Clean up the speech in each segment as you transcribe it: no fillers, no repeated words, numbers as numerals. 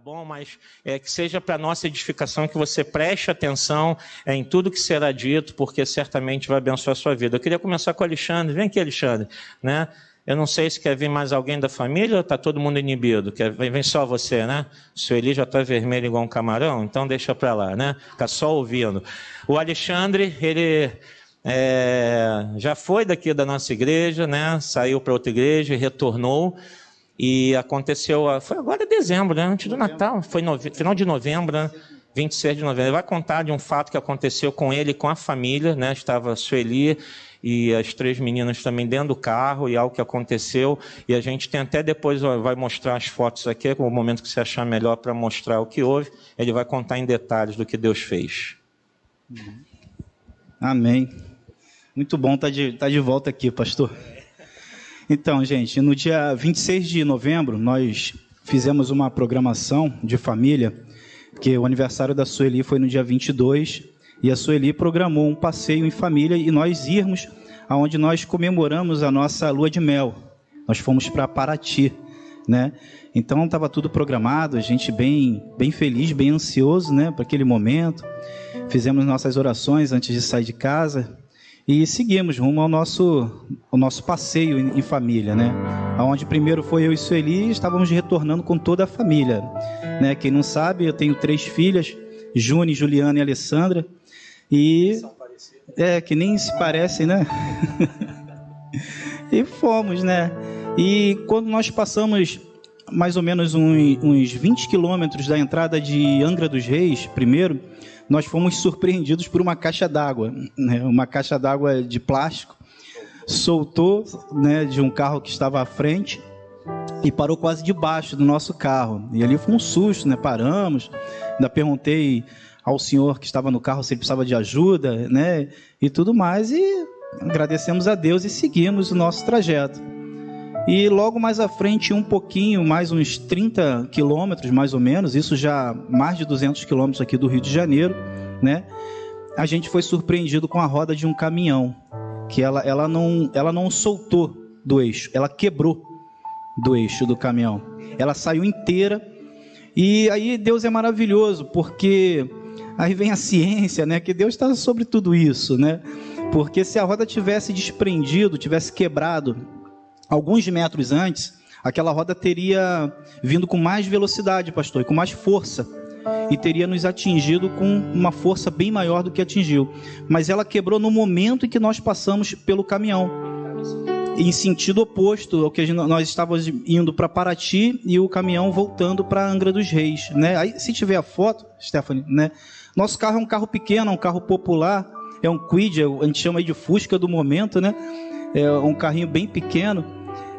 bom? Mas que seja para nossa edificação, que você preste atenção em tudo que será dito, porque certamente vai abençoar a sua vida. Eu queria começar com o Alexandre. Vem aqui, Alexandre, né? Eu não sei se quer vir mais alguém da família ou está todo mundo inibido. Vem só você, né? O seu Eli já está vermelho igual um camarão, então deixa para lá, né? Fica só ouvindo. O Alexandre, ele já foi daqui da nossa igreja, né? Saiu para outra igreja e retornou. E aconteceu, foi agora em dezembro, né? Antes do Natal, foi final de novembro, né? 26 de novembro. Ele vai contar de um fato que aconteceu com ele e com a família, né? Estava a Sueli e as 3 meninas também dentro do carro, e algo que aconteceu. E a gente tem até depois, vai mostrar as fotos aqui, com o momento que você achar melhor para mostrar o que houve. Ele vai contar em detalhes do que Deus fez. Amém. Muito bom estar de volta aqui, pastor. Então, gente, no dia 26 de novembro, nós fizemos uma programação de família, porque o aniversário da Sueli foi no dia 22, e a Sueli programou um passeio em família, e nós irmos aonde nós comemoramos a nossa lua de mel. Nós fomos para Paraty, né? Então, estava tudo programado, a gente bem feliz, bem ansioso, né, para aquele momento. Fizemos nossas orações antes de sair de casa, e seguimos rumo ao nosso passeio em família, né? Onde primeiro foi eu e Sueli, e estávamos retornando com toda a família, né? Quem não sabe, eu tenho 3 filhas, June, Juliana e Alessandra, e que nem se parecem, né? E fomos, né? E quando nós passamos mais ou menos uns 20 quilômetros da entrada de Angra dos Reis, primeiro, nós fomos surpreendidos por uma caixa d'água, né? Uma caixa d'água de plástico, soltou, né, de um carro que estava à frente e parou quase debaixo do nosso carro. E ali foi um susto, né? Paramos, ainda perguntei ao senhor que estava no carro se ele precisava de ajuda, né? E tudo mais, e agradecemos a Deus e seguimos o nosso trajeto. E logo mais à frente, um pouquinho, mais uns 30 quilômetros, mais ou menos, isso já mais de 200 quilômetros aqui do Rio de Janeiro, né? A gente foi surpreendido com a roda de um caminhão, que ela não soltou do eixo, ela quebrou do eixo do caminhão. Ela saiu inteira, e aí Deus é maravilhoso, porque aí vem a ciência, né? Que Deus está sobre tudo isso, né? Porque se a roda tivesse desprendido, tivesse quebrado alguns metros antes, aquela roda teria vindo com mais velocidade, pastor, e com mais força, e teria nos atingido com uma força bem maior do que atingiu. Mas ela quebrou no momento em que nós passamos pelo caminhão, em sentido oposto ao que nós estávamos indo para Paraty e o caminhão voltando para Angra dos Reis, né? Aí, se tiver a foto, Stephanie, né? Nosso carro é um carro pequeno, é um carro popular, é um Kwid, a gente chama aí de Fusca do momento, né? É um carrinho bem pequeno,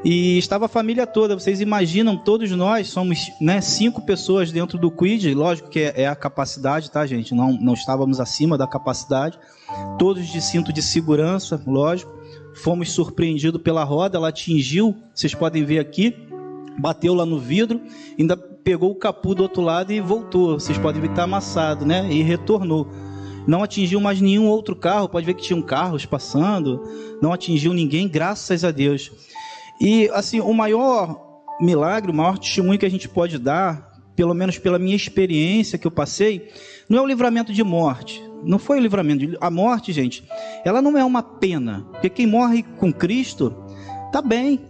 e estava a família toda. Vocês imaginam, todos nós somos, né, 5 pessoas dentro do Kwid, lógico que é a capacidade, tá, gente? Não estávamos acima da capacidade, todos de cinto de segurança, lógico. Fomos surpreendidos pela roda, ela atingiu, vocês podem ver aqui, bateu lá no vidro, ainda pegou o capô do outro lado e voltou. Vocês podem ver que está amassado, né? E retornou. Não atingiu mais nenhum outro carro, pode ver que tinham carros passando, não atingiu ninguém, graças a Deus. E assim, o maior milagre, o maior testemunho que a gente pode dar, pelo menos pela minha experiência que eu passei, não é o livramento de morte, não foi o livramento. A morte, gente, ela não é uma pena, porque quem morre com Cristo está bem,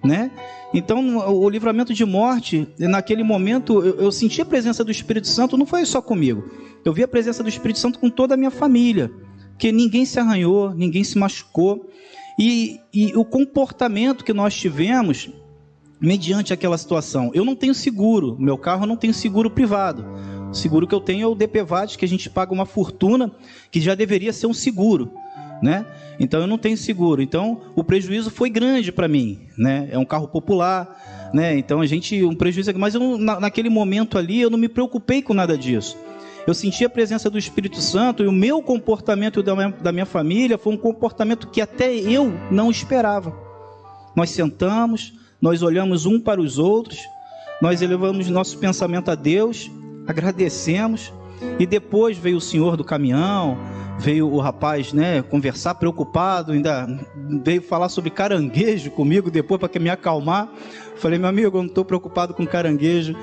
né? Então, o livramento de morte, naquele momento, eu senti a presença do Espírito Santo, não foi só comigo. Eu vi a presença do Espírito Santo com toda a minha família, que ninguém se arranhou, ninguém se machucou. E o comportamento que nós tivemos, mediante aquela situação. Eu não tenho seguro, meu carro não tem seguro privado. O seguro que eu tenho é o DPVAT, que a gente paga uma fortuna, que já deveria ser um seguro, né? Então eu não tenho seguro, então o prejuízo foi grande para mim, né? É um carro popular, né? Então um prejuízo, mas naquele momento ali eu não me preocupei com nada disso. Eu senti a presença do Espírito Santo, e o meu comportamento da minha família foi um comportamento que até eu não esperava. Nós sentamos, nós olhamos um para os outros, nós elevamos nosso pensamento a Deus, agradecemos, e depois veio o senhor do caminhão, veio o rapaz, né, conversar preocupado, ainda veio falar sobre caranguejo comigo depois para me acalmar. Falei, meu amigo, eu não estou preocupado com caranguejo,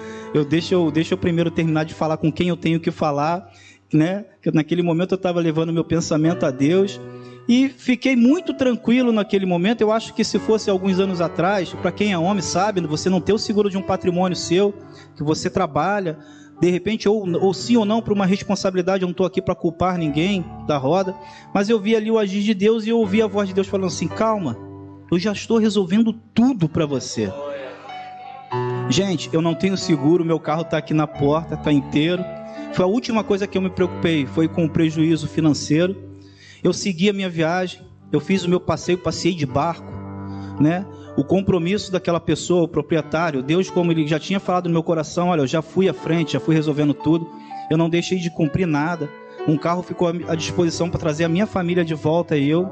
deixa eu primeiro terminar de falar com quem eu tenho que falar, né? Que naquele momento eu estava levando meu pensamento a Deus e fiquei muito tranquilo naquele momento. Eu acho que se fosse alguns anos atrás, para quem é homem sabe, você não ter o seguro de um patrimônio seu, que você trabalha, de repente, ou sim ou não, por uma responsabilidade, eu não estou aqui para culpar ninguém da roda, mas eu vi ali o agir de Deus e eu ouvi a voz de Deus falando assim, calma, eu já estou resolvendo tudo para você. Gente, eu não tenho seguro, meu carro está aqui na porta, está inteiro. Foi a última coisa que eu me preocupei, foi com o prejuízo financeiro. Eu segui a minha viagem, eu fiz o meu passeio, passei de barco, né? O compromisso daquela pessoa, o proprietário, Deus, como ele já tinha falado no meu coração, olha, eu já fui à frente, já fui resolvendo tudo, eu não deixei de cumprir nada. Um carro ficou à disposição para trazer a minha família de volta e eu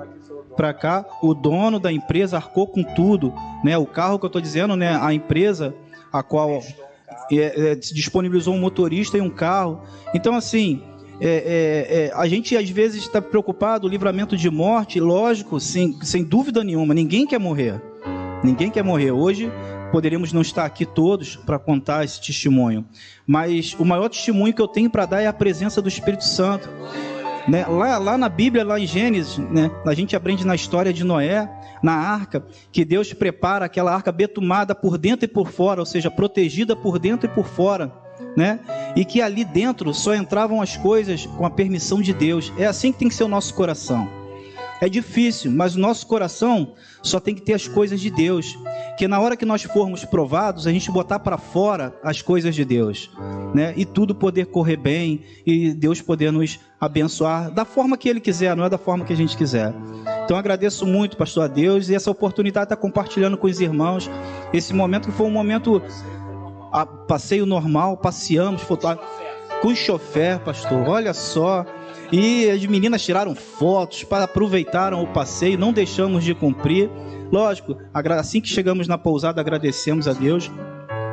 para cá. O dono da empresa arcou com tudo, né? O carro que eu estou dizendo, né? A empresa a qual disponibilizou um motorista e um carro. Então, assim, a gente às vezes está preocupado, o livramento de morte, lógico, sem dúvida nenhuma, ninguém quer morrer. Ninguém quer morrer. Hoje poderíamos não estar aqui todos para contar esse testemunho, mas o maior testemunho que eu tenho para dar é a presença do Espírito Santo, né? Lá na Bíblia, lá em Gênesis, né? A gente aprende na história de Noé, na arca, que Deus prepara aquela arca betumada por dentro e por fora, ou seja, protegida por dentro e por fora, né? E que ali dentro só entravam as coisas com a permissão de Deus. É assim que tem que ser o nosso coração. É difícil, mas o nosso coração só tem que ter as coisas de Deus. Que na hora que nós formos provados, a gente botar para fora as coisas de Deus, né? E tudo poder correr bem, e Deus poder nos abençoar da forma que Ele quiser, não é da forma que a gente quiser. Então agradeço muito, pastor, a Deus, e essa oportunidade de estar compartilhando com os irmãos, esse momento que foi um momento, passeio normal, passeamos, com chofer, pastor, olha só. E as meninas tiraram fotos, aproveitaram o passeio, não deixamos de cumprir. Lógico, assim que chegamos na pousada, agradecemos a Deus.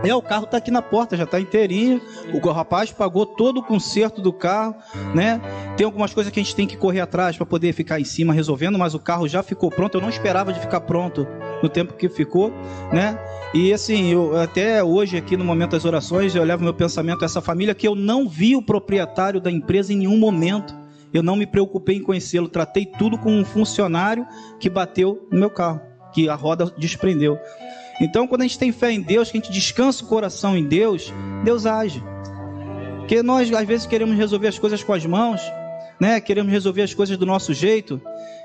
O carro está aqui na porta, já está inteirinho. O rapaz pagou todo o conserto do carro, né? Tem algumas coisas que a gente tem que correr atrás para poder ficar em cima resolvendo, mas o carro já ficou pronto. Eu não esperava de ficar pronto no tempo que ficou, né? E assim, eu até hoje aqui no momento das orações, eu levo meu pensamento a essa família que eu não vi o proprietário da empresa em nenhum momento. Eu não me preocupei em conhecê-lo, tratei tudo com um funcionário que bateu no meu carro, que a roda desprendeu. Então, quando a gente tem fé em Deus, que a gente descansa o coração em Deus, Deus age. Porque nós, às vezes, queremos resolver as coisas com as mãos, né? Queremos resolver as coisas do nosso jeito,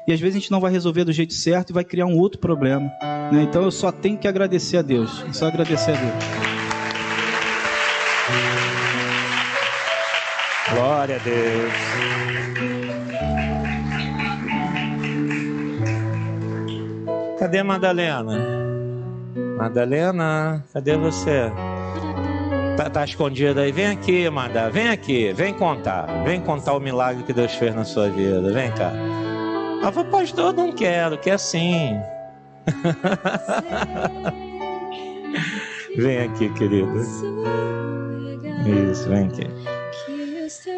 e às vezes a gente não vai resolver do jeito certo e vai criar um outro problema, né? Então, eu só tenho que agradecer a Deus, só agradecer a Deus. Glória a Deus. Cadê a Madalena? Madalena, cadê você? Tá escondida aí? Vem aqui, Madalena, vem aqui, vem contar o milagre que Deus fez na sua vida, vem cá. Pastor, não quero, quer sim. Vem aqui, querida. Isso, vem aqui.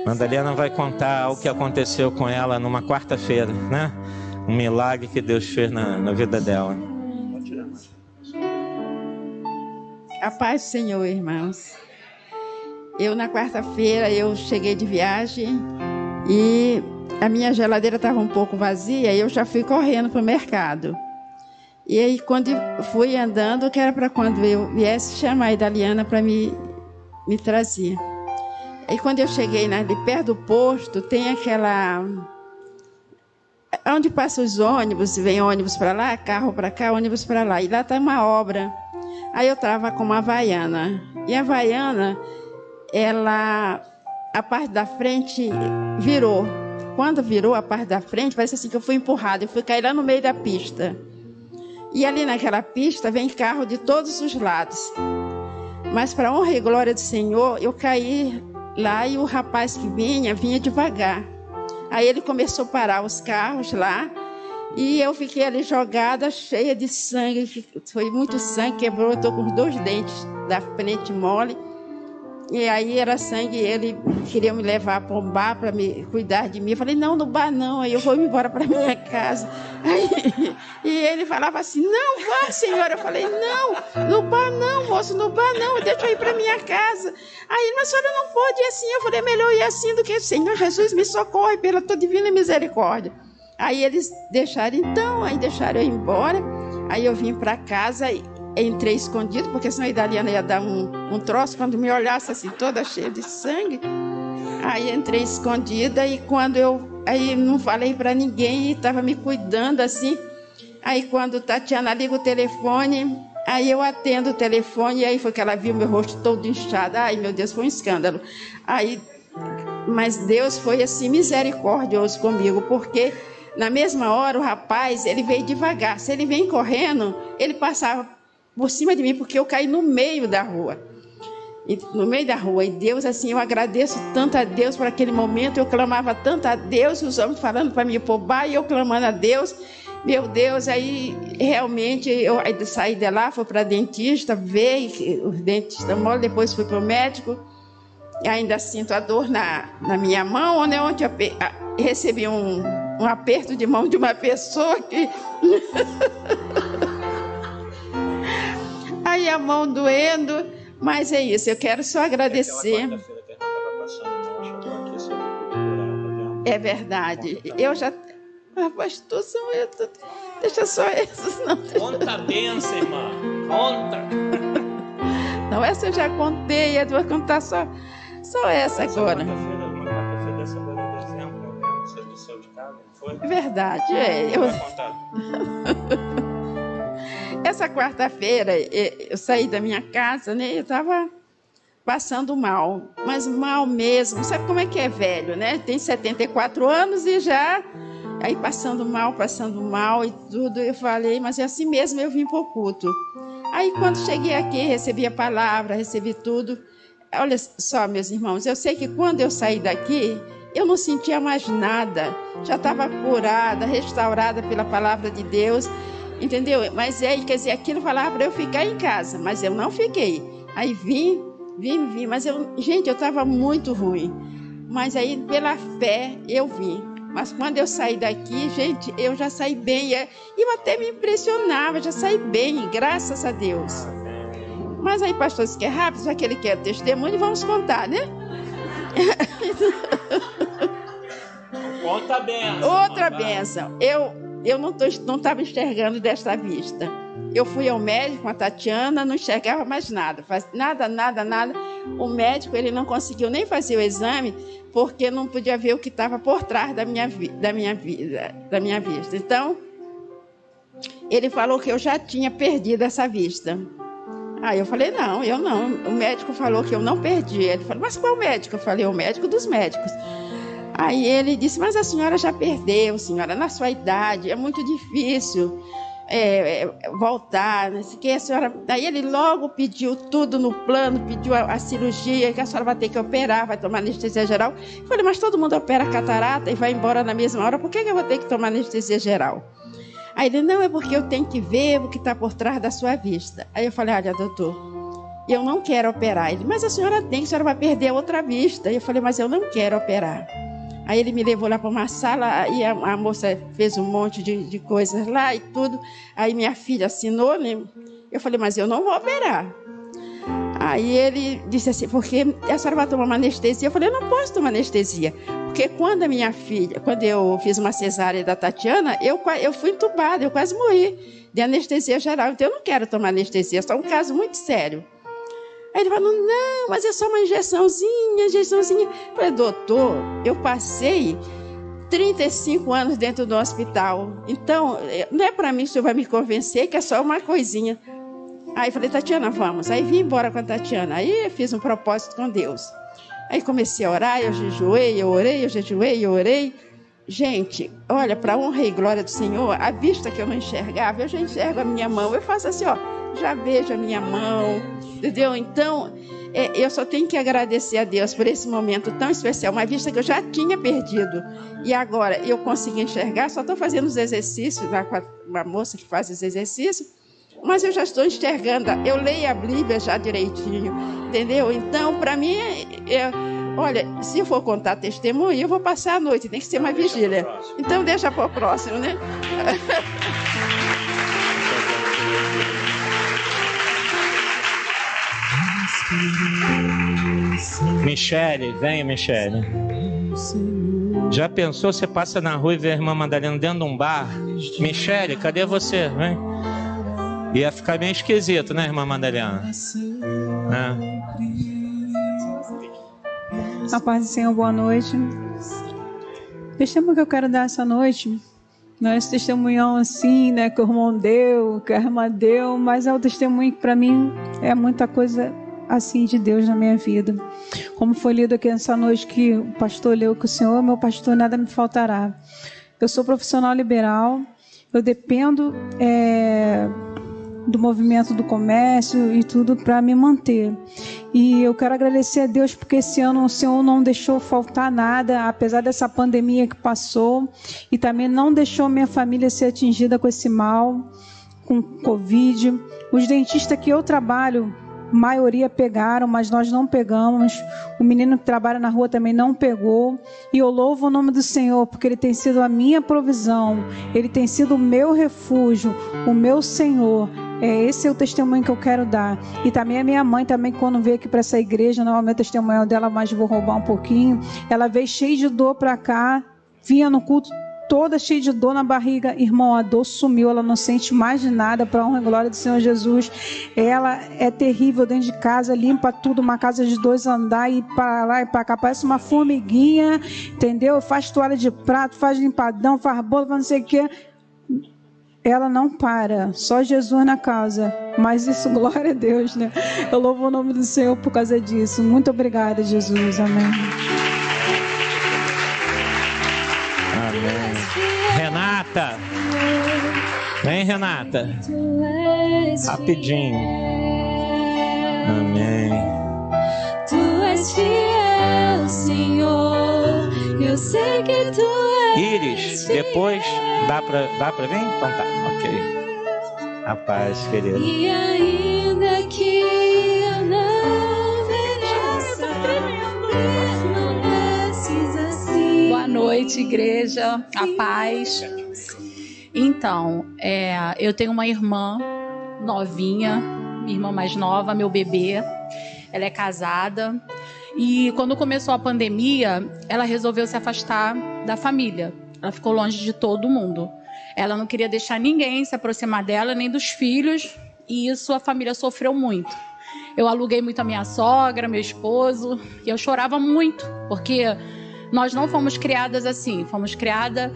Madalena vai contar o que aconteceu com ela numa quarta-feira, né? Um milagre que Deus fez na vida dela. A paz do Senhor, irmãos. Eu, na quarta-feira, eu cheguei de viagem e a minha geladeira estava um pouco vazia e eu já fui correndo para o mercado. E aí, quando fui andando, que era para quando eu viesse chamar a Idaliana para me trazer. Aí, quando eu cheguei ali perto do posto, tem aquela... onde passam os ônibus, vem ônibus para lá, carro para cá, ônibus para lá. E lá está uma obra. Aí eu estava com uma Havaiana. E a Havaiana, a parte da frente virou. Quando virou a parte da frente, parece assim que eu fui empurrada. Eu fui cair lá no meio da pista. E ali naquela pista vem carro de todos os lados. Mas para honra e glória do Senhor, eu caí lá e o rapaz que vinha devagar. Aí ele começou a parar os carros lá e eu fiquei ali jogada, cheia de sangue. Foi muito sangue, quebrou, eu estou com os 2 dentes da frente mole. E aí era sangue, ele queria me levar para um bar para me cuidar de mim. Eu falei, não, no bar não, aí eu vou embora para minha casa. Aí, e ele falava assim, não, vá, senhora. Eu falei, não, no bar não, moço, no bar não, deixa eu ir para minha casa. Aí, mas a senhora não pode ir assim. Eu falei, melhor ir assim do que, Senhor Jesus, me socorre pela tua divina misericórdia. Aí eles deixaram então, aí deixaram eu ir embora. Aí eu vim para casa e entrei escondido, porque senão a Idaliana ia dar um troço quando me olhasse assim, toda cheia de sangue. Aí entrei escondida e quando aí não falei para ninguém e estava me cuidando assim. Aí quando Tatiana liga o telefone, aí eu atendo o telefone e aí foi que ela viu meu rosto todo inchado. Ai, meu Deus, foi um escândalo. Aí, mas Deus foi assim misericordioso comigo, porque na mesma hora o rapaz, ele veio devagar. Se ele vem correndo, ele passava por cima de mim, porque eu caí no meio da rua. E Deus, assim, eu agradeço tanto a Deus por aquele momento. Eu clamava tanto a Deus, os homens falando para mim pôr bar, e eu clamando a Deus. Meu Deus, aí realmente eu saí de lá, fui para dentista, veio, o dentista mole, depois fui para o médico. E ainda sinto a dor na minha mão, né, onde eu recebi um aperto de mão de uma pessoa que... Aí a mão doendo, mas é isso, eu quero só agradecer. É verdade, eu já... Ah, pastor, são esses, deixa só esses. Não, conta a benção, irmã, conta. Não, essa eu já contei, eu vou contar só essa agora. Uma quarta-feira dessa agora em dezembro, você do céu de casa, foi? Verdade, eu... Vai contar. Essa quarta-feira, eu saí da minha casa, né? Eu estava passando mal, mas mal mesmo. Sabe como é que é velho, né? Tem 74 anos e já... Aí passando mal e tudo. Eu falei, mas é assim mesmo, eu vim para o culto. Aí quando cheguei aqui, recebi a palavra, recebi tudo. Olha só, meus irmãos, eu sei que quando eu saí daqui, eu não sentia mais nada. Já estava curada, restaurada pela palavra de Deus. Entendeu? Mas quer dizer, aquilo falava para eu ficar em casa, mas eu não fiquei. Aí vim, mas gente, eu estava muito ruim. Mas aí, pela fé, eu vim. Mas quando eu saí daqui, gente, eu já saí bem. E eu até me impressionava, já saí bem, graças a Deus. Mas aí, pastor, isso que é rápido, já que ele quer testemunho, vamos contar, né? Conta a benção. Outra benção. Eu não estava enxergando desta vista. Eu fui ao médico com a Tatiana, não enxergava mais nada. Nada. O médico, ele não conseguiu nem fazer o exame, porque não podia ver o que estava por trás da minha vista. Então, ele falou que eu já tinha perdido essa vista. Aí eu falei, não, eu não. O médico falou que eu não perdi. Ele falou, mas qual médico? Eu falei, o médico dos médicos. Aí ele disse, mas a senhora já perdeu, senhora, na sua idade, é muito difícil voltar, não sei o que, a senhora... Aí ele logo pediu tudo no plano, pediu a cirurgia, que a senhora vai ter que operar, vai tomar anestesia geral. Eu falei, mas todo mundo opera catarata e vai embora na mesma hora, por que eu vou ter que tomar anestesia geral? Aí ele, não, é porque eu tenho que ver o que está por trás da sua vista. Aí eu falei, olha, doutor, eu não quero operar. Ele, mas a senhora vai perder a outra vista. Aí eu falei, mas eu não quero operar. Aí ele me levou lá para uma sala, e a moça fez um monte de coisas lá e tudo. Aí minha filha assinou, né? Eu falei, mas eu não vou operar. Aí ele disse assim, porque a senhora vai tomar uma anestesia? Eu falei, eu não posso tomar anestesia. Porque quando eu fiz uma cesárea da Tatiana, eu fui entubada, eu quase morri de anestesia geral. Então eu não quero tomar anestesia, é só um caso muito sério. Aí ele falou, não, mas é só uma injeçãozinha. Eu falei, doutor, eu passei 35 anos dentro do hospital. Então, não é para mim que o senhor vai me convencer que é só uma coisinha. Aí eu falei, Tatiana, vamos. Aí vim embora com a Tatiana. Aí eu fiz um propósito com Deus. Aí comecei a orar, eu jejuei, eu orei. Gente, olha, para a honra e glória do Senhor, a vista que eu não enxergava, eu já enxergo a minha mão. Eu faço assim, ó, já vejo a minha mão, entendeu? Então, eu só tenho que agradecer a Deus por esse momento tão especial, uma vista que eu já tinha perdido. E agora eu consegui enxergar, só estou fazendo os exercícios, lá com uma moça que faz os exercícios. mas eu já estou enxergando, eu leio a Bíblia já direitinho, entendeu? Então, para mim, olha, se eu for contar testemunho, eu vou passar a noite, tem que ser uma vigília. Então, deixa para o próximo, né? Michele, venha, Michele. Já pensou, você passa na rua e vê a irmã Madalena dentro de um bar? Michele, cadê você? Vem. Ia ficar meio esquisito, né, irmã Madalena? A paz do Senhor, boa noite. O testemunho que eu quero dar essa noite, não é esse testemunhão assim, né, que o irmão deu, que a irmã deu, mas é o testemunho que para mim é muita coisa assim de Deus na minha vida. Como foi lido aqui essa noite que o pastor leu, que o Senhor é meu pastor, nada me faltará. Eu sou profissional liberal, eu dependo do movimento do comércio e tudo para me manter. E eu quero agradecer a Deus porque esse ano o Senhor não deixou faltar nada, apesar dessa pandemia que passou, e também não deixou minha família ser atingida com esse mal, com Covid. Os dentistas que eu trabalho, maioria pegaram, mas nós não pegamos. O menino que trabalha na rua também não pegou. E eu louvo o nome do Senhor, porque Ele tem sido a minha provisão, Ele tem sido o meu refúgio, o meu Senhor. Esse é o testemunho que eu quero dar. E também a minha mãe, também, quando veio aqui para essa igreja, normalmente o testemunho dela, mas vou roubar um pouquinho. Ela veio cheia de dor para cá, vinha no culto toda cheia de dor na barriga. Irmão, a dor sumiu, ela não sente mais de nada, para a honra e glória do Senhor Jesus. Ela é terrível dentro de casa, limpa tudo, uma casa de 2 andares, e para lá e para cá, parece uma formiguinha, entendeu? Faz toalha de prato, faz limpadão, faz bolo, faz não sei o quê. Ela não para, só Jesus na casa. Mas isso, glória a Deus, né? Eu louvo o nome do Senhor por causa disso. Muito obrigada, Jesus. Amém. Amém. Renata. Vem, Renata. Rapidinho. Amém. Tu és fiel, Senhor. Eu sei que tu és Iris, depois dá pra vir? Então tá, ok. A paz, querida. E ainda que eu não mereça, permaneces assim. Boa noite, igreja, a paz. Então, eu tenho uma irmã novinha, minha irmã mais nova, meu bebê. Ela é casada. E quando começou a pandemia, ela resolveu se afastar da família. Ela ficou longe de todo mundo. Ela não queria deixar ninguém se aproximar dela, nem dos filhos. E isso a família sofreu muito. Eu aluguei muito a minha sogra, meu esposo. E eu chorava muito, porque nós não fomos criadas assim. Fomos criadas...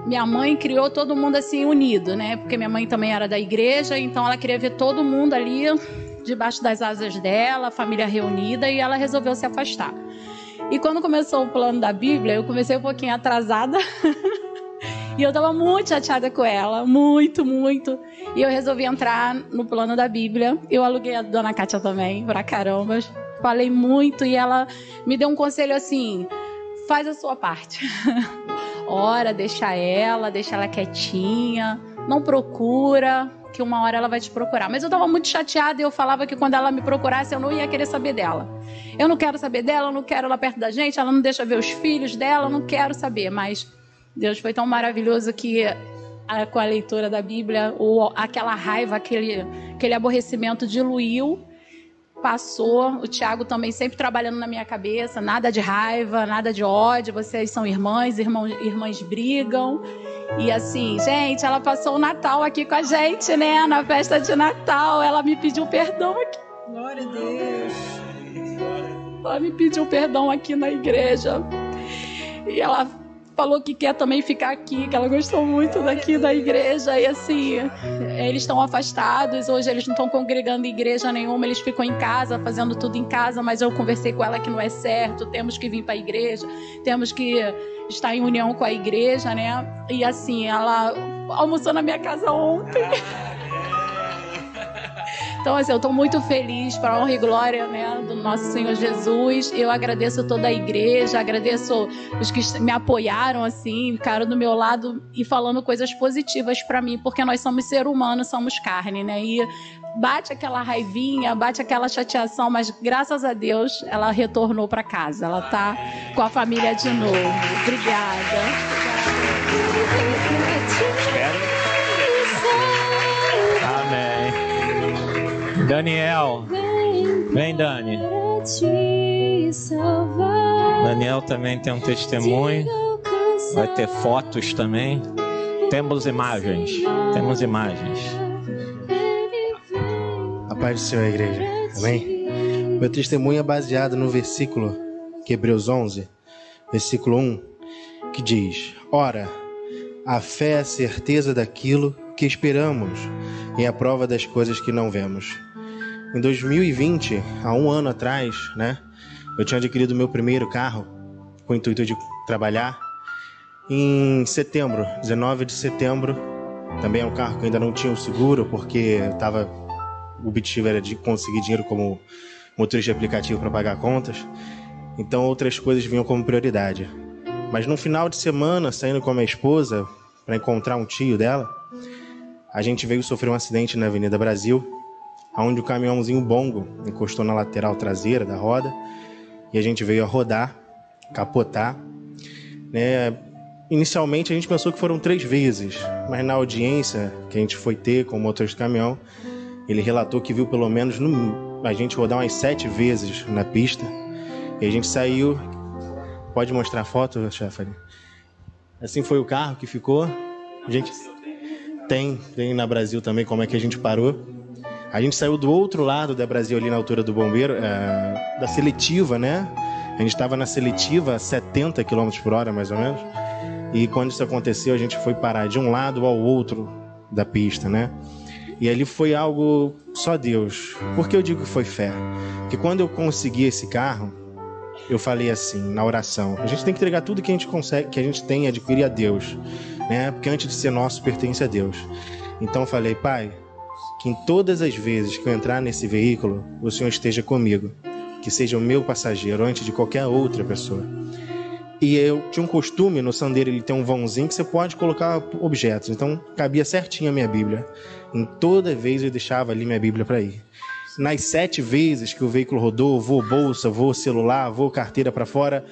Minha mãe criou todo mundo assim unido, né? Porque minha mãe também era da igreja, então ela queria ver todo mundo ali debaixo das asas dela, a família reunida, e ela resolveu se afastar. E quando começou o plano da Bíblia, eu comecei um pouquinho atrasada e eu estava muito chateada com ela, muito, muito. E eu resolvi entrar no plano da Bíblia. Eu aluguei a dona Kátia também, pra caramba. Falei muito e ela me deu um conselho assim: faz a sua parte. Ora, deixa ela quietinha, não procura, que uma hora ela vai te procurar. Mas eu estava muito chateada e eu falava que quando ela me procurasse eu não ia querer saber dela. Eu não quero saber dela, eu não quero ela perto da gente, ela não deixa ver os filhos dela, eu não quero saber. Mas Deus foi tão maravilhoso que com a leitura da Bíblia, aquela raiva, aquele aborrecimento diluiu. Passou, o Tiago também sempre trabalhando na minha cabeça, nada de raiva, nada de ódio, vocês são irmãs brigam. E assim, gente, ela passou o Natal aqui com a gente, né, na festa de Natal, ela me pediu perdão aqui. Glória a Deus. Ela me pediu perdão aqui na igreja. E ela falou que quer também ficar aqui, que ela gostou muito daqui da igreja. E assim, eles estão afastados, hoje eles não estão congregando em igreja nenhuma, eles ficam em casa, fazendo tudo em casa, mas eu conversei com ela que não é certo, temos que vir para a igreja, temos que estar em união com a igreja, né? E assim, ela almoçou na minha casa ontem. Então, assim, eu estou muito feliz, para a honra e glória, né, do nosso Senhor Jesus. Eu agradeço toda a igreja, agradeço os que me apoiaram, assim, ficaram do meu lado e falando coisas positivas para mim, porque nós somos ser humanos, somos carne, né? E bate aquela raivinha, bate aquela chateação, mas graças a Deus ela retornou para casa. Ela está com a família de novo. Obrigada. Amém. Daniel. Vem, Dani. Daniel também tem um testemunho. Vai ter fotos também. Temos imagens. Temos imagens. A paz do Senhor, igreja. Amém? Meu testemunho é baseado no versículo que Hebreus 11, versículo 1, que diz: Ora, a fé é a certeza daquilo que esperamos e a prova das coisas que não vemos. Em 2020, há um ano atrás, né, eu tinha adquirido meu primeiro carro com o intuito de trabalhar. Em setembro, 19 de setembro, também é um carro que ainda não tinha o seguro, porque o objetivo era de conseguir dinheiro como motorista de aplicativo para pagar contas. Então outras coisas vinham como prioridade. Mas no final de semana, saindo com a minha esposa para encontrar um tio dela, a gente veio sofrer um acidente na Avenida Brasil, onde o caminhãozinho Bongo encostou na lateral traseira da roda e a gente veio a rodar, capotar, né? Inicialmente a gente pensou que foram 3 vezes, mas na audiência que a gente foi ter com o motorista do caminhão, ele relatou que viu pelo menos a gente rodar umas 7 vezes na pista. E a gente saiu. Pode mostrar a foto, Stephanie? Assim foi o carro que ficou. A gente tem na Brasil também como é que a gente parou. A gente saiu do outro lado da Brasil, ali na altura do bombeiro, da seletiva, né? A gente estava na seletiva a 70 km por hora, mais ou menos. E quando isso aconteceu, a gente foi parar de um lado ao outro da pista, né? E ali foi algo só Deus. Por que eu digo que foi fé? Porque quando eu consegui esse carro, eu falei assim, na oração: a gente tem que entregar tudo que a gente consegue, que a gente tem, adquirir a Deus, né? Porque antes de ser nosso, pertence a Deus. Então eu falei: Pai, que em todas as vezes que eu entrar nesse veículo, o Senhor esteja comigo, que seja o meu passageiro antes de qualquer outra pessoa. E eu tinha um costume, no Sandero ele tem um vãozinho que você pode colocar objetos, então cabia certinho a minha Bíblia. Em toda vez eu deixava ali minha Bíblia para ir. Nas 7 vezes que o veículo rodou, vou bolsa, vou celular, vou carteira para fora,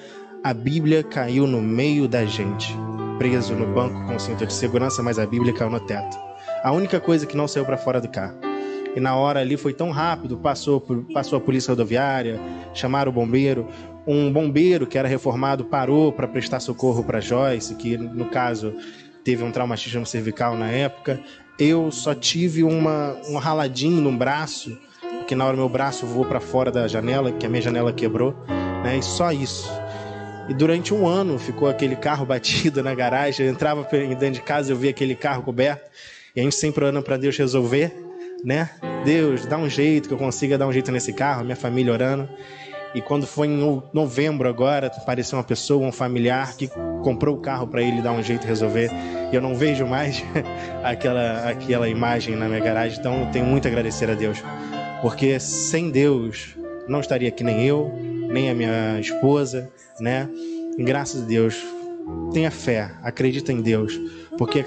a Bíblia caiu no meio da gente, preso no banco com cinto de segurança, mas a Bíblia caiu no teto. A única coisa que não saiu para fora do carro. E na hora ali foi tão rápido, passou a polícia rodoviária, chamaram o bombeiro. Um bombeiro que era reformado parou para prestar socorro para Joyce, que no caso teve um traumatismo cervical na época. Eu só tive um raladinho no braço, porque na hora meu braço voou para fora da janela, que a minha janela quebrou, né? E só isso. E durante um ano ficou aquele carro batido na garagem. Eu entrava dentro de casa, eu via aquele carro coberto, e a gente sempre orando para Deus resolver, né? Deus, dá um jeito, que eu consiga dar um jeito nesse carro, minha família orando. E quando foi em novembro agora, apareceu uma pessoa, um familiar, que comprou o carro para ele dar um jeito de resolver. E eu não vejo mais aquela imagem na minha garagem. Então eu tenho muito a agradecer a Deus. Porque sem Deus, não estaria aqui nem eu, nem a minha esposa, né? E graças a Deus, tenha fé, acredita em Deus. Porque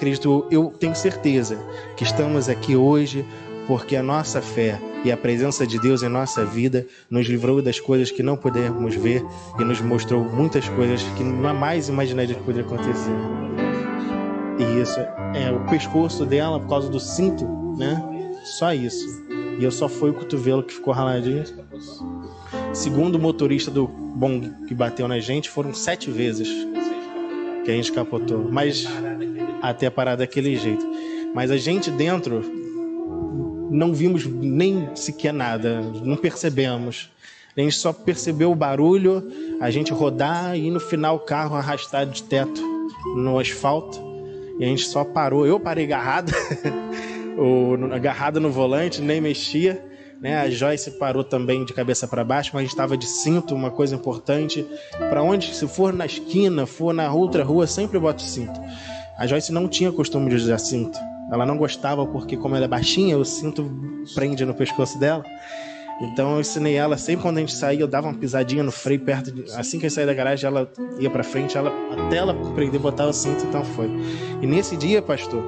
eu tenho certeza que estamos aqui hoje porque a nossa fé e a presença de Deus em nossa vida nos livrou das coisas que não podemos ver e nos mostrou muitas coisas que jamais imaginaria que poderia acontecer. E isso é o pescoço dela por causa do cinto, né? Só isso. E eu só fui o cotovelo que ficou raladinho. Segundo o motorista do Bong que bateu na gente, foram 7 vezes que a gente capotou. Mas até parar daquele jeito. Mas a gente dentro não vimos nem sequer nada, não percebemos. A gente só percebeu o barulho, a gente rodar e no final o carro arrastado de teto no asfalto. E a gente só parou. Eu parei agarrado, agarrado no volante, nem mexia, né? A Joyce parou também de cabeça para baixo, mas a gente estava de cinto, uma coisa importante. Para onde, se for na esquina, for na outra rua, sempre bota o cinto. A Joyce não tinha costume de usar cinto. Ela não gostava porque, como ela é baixinha, o cinto prende no pescoço dela. Então eu ensinei ela, sempre quando a gente saía, eu dava uma pisadinha no freio perto de... Assim que eu saía da garagem, ela ia pra frente, até ela aprender a botar o cinto, então foi. E nesse dia, pastor,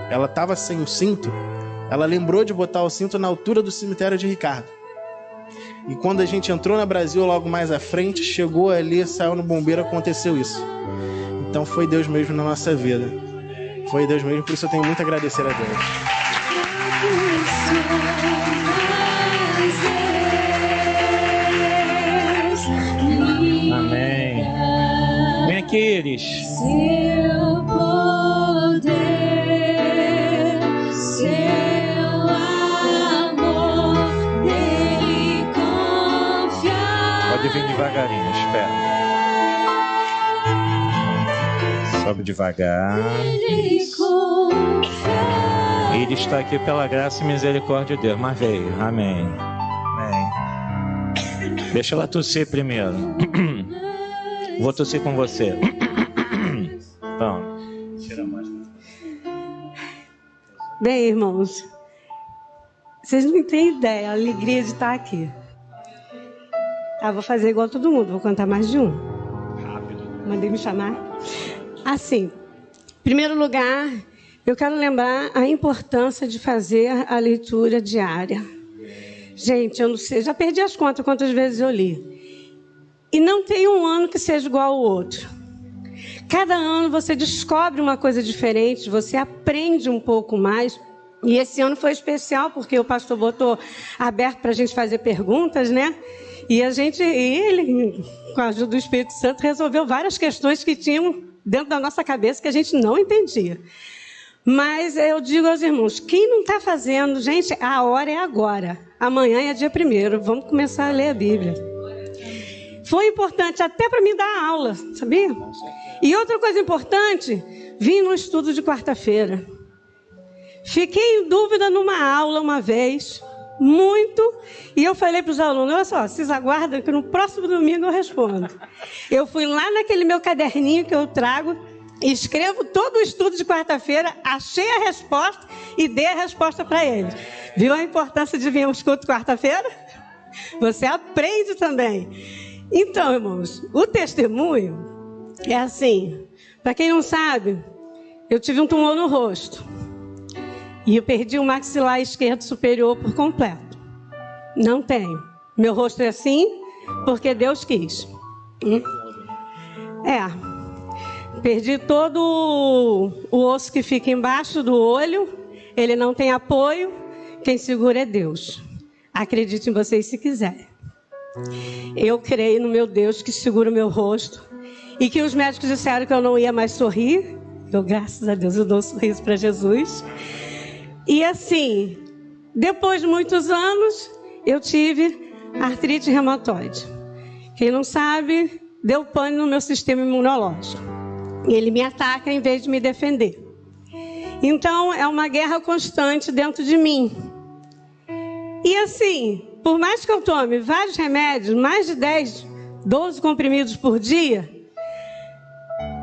ela tava sem o cinto, ela lembrou de botar o cinto na altura do cemitério de Ricardo. E quando a gente entrou na Brasil, logo mais à frente, chegou ali, saiu no bombeiro, aconteceu isso. Então foi Deus mesmo na nossa vida. Foi Deus mesmo, por isso eu tenho muito a agradecer a Deus. Amém. Vem aqui, Iris. Seu poder, seu amor, nele confiar. Pode vir devagarinho, espera. Sobe devagar. Ele está aqui pela graça e misericórdia de Deus. Mas veio. Amém. Amém. Deixa ela tossir primeiro. Vou tossir com você. Então, tira a máscara. Bem, irmãos, vocês não têm ideia a alegria de estar aqui. Vou fazer igual todo mundo, vou contar mais de um. Rápido. Mandei me chamar. Assim, em primeiro lugar, eu quero lembrar a importância de fazer a leitura diária. Gente, eu não sei, já perdi as contas quantas vezes eu li. E não tem um ano que seja igual ao outro. Cada ano você descobre uma coisa diferente, você aprende um pouco mais. E esse ano foi especial porque o pastor botou aberto para a gente fazer perguntas, né? E ele, com a ajuda do Espírito Santo, resolveu várias questões que tinham dentro da nossa cabeça que a gente não entendia. Mas eu digo aos irmãos, quem não está fazendo, gente, a hora é agora. Amanhã é dia 1º, vamos começar a ler a Bíblia. Foi importante até para mim dar aula, sabia? E outra coisa importante, vim no estudo de quarta-feira. Fiquei em dúvida numa aula uma vez, muito, e eu falei para os alunos, olha só, vocês aguardam que no próximo domingo eu respondo. Eu fui lá naquele meu caderninho que eu trago, escrevo todo o estudo de quarta-feira, achei a resposta e dei a resposta para eles. Viu a importância de vir ao estudo quarta-feira? Você aprende também. Então, irmãos, o testemunho é assim, para quem não sabe, eu tive um tumor no rosto e eu perdi o maxilar esquerdo superior por completo. Não tenho. Meu rosto é assim porque Deus quis. Perdi todo o osso que fica embaixo do olho, ele não tem apoio, quem segura é Deus. Acredite em vocês se quiser. Eu creio no meu Deus que segura o meu rosto e que os médicos disseram que eu não ia mais sorrir. Eu, graças a Deus, eu dou um sorriso para Jesus. E assim, depois de muitos anos, eu tive artrite reumatoide. Quem não sabe, deu pane no meu sistema imunológico. E ele me ataca em vez de me defender. Então, é uma guerra constante dentro de mim. E assim, por mais que eu tome vários remédios, mais de 10, 12 comprimidos por dia,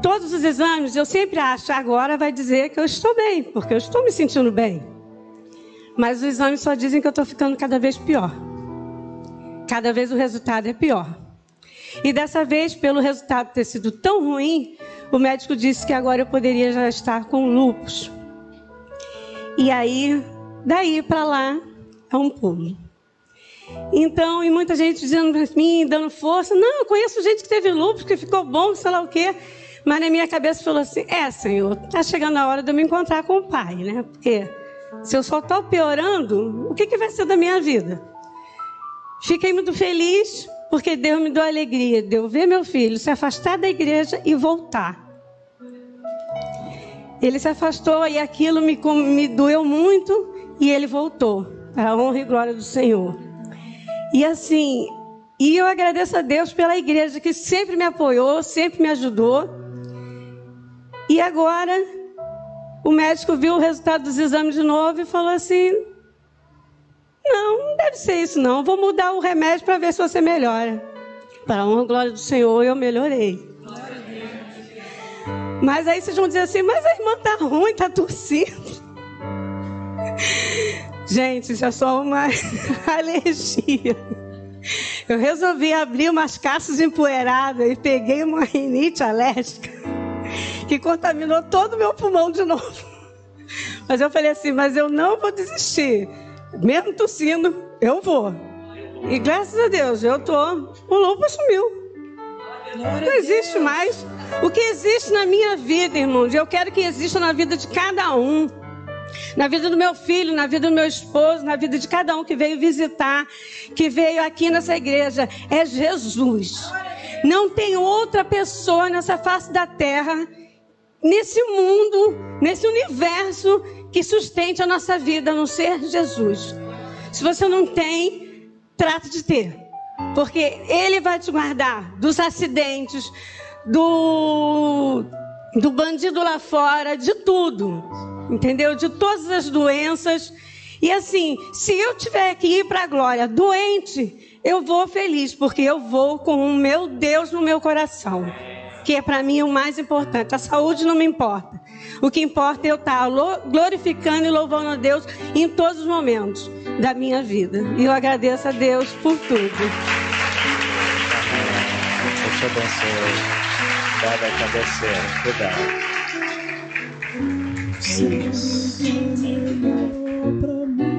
todos os exames, eu sempre acho, agora vai dizer que eu estou bem, porque eu estou me sentindo bem. Mas os exames só dizem que eu estou ficando cada vez pior. Cada vez o resultado é pior. E dessa vez, pelo resultado ter sido tão ruim, o médico disse que agora eu poderia já estar com lúpus. E aí, daí para lá, é um pulo. Então, e muita gente dizendo para mim, dando força, não, eu conheço gente que teve lúpus, que ficou bom, sei lá o quê. Mas na minha cabeça falou assim, Senhor, está chegando a hora de eu me encontrar com o Pai, né? Porque se eu só estou piorando, o que vai ser da minha vida? Fiquei muito feliz, porque Deus me deu a alegria de eu ver meu filho se afastar da igreja e voltar. Ele se afastou e aquilo me doeu muito e ele voltou, para a honra e glória do Senhor. E assim, eu agradeço a Deus pela igreja que sempre me apoiou, sempre me ajudou. E agora, o médico viu o resultado dos exames de novo e falou assim, não deve ser isso não, vou mudar o remédio para ver se você melhora. Para a honra e glória do Senhor, eu melhorei. Mas aí vocês vão dizer assim, mas a irmã está ruim, está tossindo. Gente, isso é só uma alergia. Eu resolvi abrir umas caças empoeiradas e peguei uma rinite alérgica que contaminou todo o meu pulmão de novo. Mas eu falei assim, mas eu não vou desistir. Mesmo tossindo, eu vou. E graças a Deus, o lúpus sumiu. Não existe mais. O que existe na minha vida, irmãos, eu quero que exista na vida de cada um. Na vida do meu filho, na vida do meu esposo, na vida de cada um que veio visitar, que veio aqui nessa igreja. É Jesus. Não tem outra pessoa nessa face da terra, nesse mundo, nesse universo, que sustente a nossa vida, a não ser Jesus. Se você não tem, trate de ter. Porque Ele vai te guardar dos acidentes, do bandido lá fora, de tudo. Entendeu? De todas as doenças. E assim, se eu tiver que ir para a glória doente, eu vou feliz, porque eu vou com o meu Deus no meu coração, que é para mim o mais importante. A saúde não me importa. O que importa é eu estar glorificando e louvando a Deus em todos os momentos da minha vida. E eu agradeço a Deus por tudo. Deus te abençoe. Dada a cabeceira. Cuidado.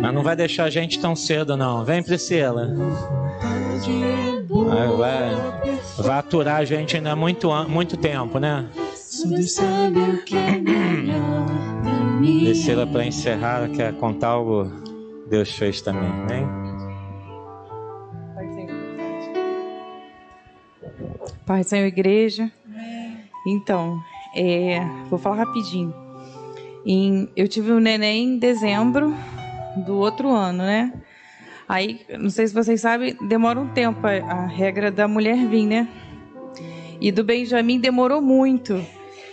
Mas não vai deixar a gente tão cedo, não. Vem, Priscila. Vai aturar a gente ainda muito tempo, né? Priscila, para encerrar, quer contar algo que Deus fez também, né? Pai, Senhor, igreja. Então, vou falar rapidinho. Eu tive um neném em dezembro do outro ano, né? Aí, não sei se vocês sabem, demora um tempo a regra da mulher vir, né? E do Benjamin demorou muito.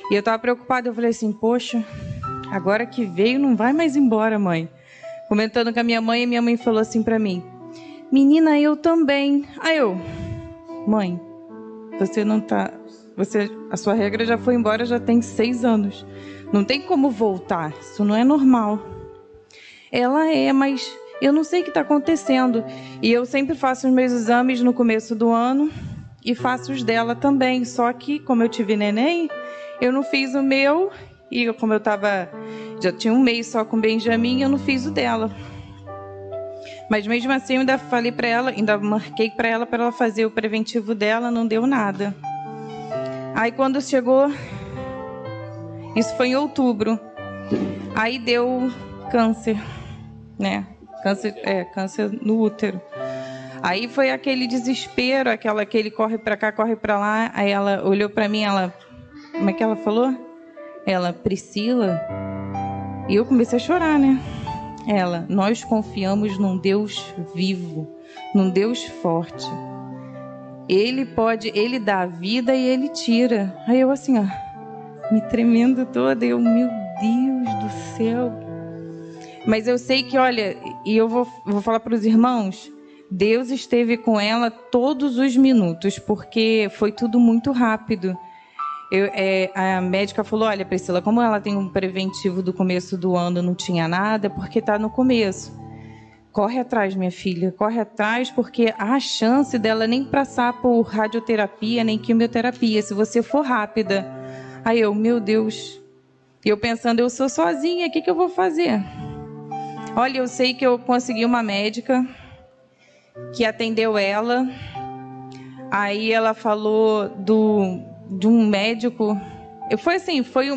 E eu tava preocupada, eu falei assim, poxa, agora que veio não vai mais embora, mãe. Comentando com a minha mãe falou assim pra mim, menina, eu também. Aí eu, mãe, você não tá... a sua regra já foi embora, já tem 6 anos. Não tem como voltar, isso não é normal. Ela mas eu não sei o que está acontecendo. E eu sempre faço os meus exames no começo do ano e faço os dela também. Só que, como eu tive neném, eu não fiz o meu. E como eu já tinha um mês só com o Benjamin, eu não fiz o dela. Mas mesmo assim, eu ainda falei para ela, ainda marquei para ela fazer o preventivo dela, não deu nada. Aí quando chegou, isso foi em outubro, aí deu câncer, né? Câncer no útero. Aí foi aquele desespero, aquele corre para cá, corre para lá. Aí ela olhou para mim, como é que ela falou? Priscila. E eu comecei a chorar, né? Nós confiamos num Deus vivo, num Deus forte. Ele dá a vida e Ele tira. Aí eu assim, me tremendo toda. Meu Deus do céu. Mas eu sei que, olha, e eu vou falar para os irmãos, Deus esteve com ela todos os minutos, porque foi tudo muito rápido. A médica falou, olha, Priscila, como ela tem um preventivo do começo do ano, não tinha nada, porque está no começo. Corre atrás, minha filha, corre atrás, porque há a chance dela nem passar por radioterapia, nem quimioterapia, se você for rápida. Aí eu, meu Deus, eu pensando, eu sou sozinha, o que eu vou fazer? Olha, eu sei que eu consegui uma médica que atendeu ela, aí ela falou de um médico, foi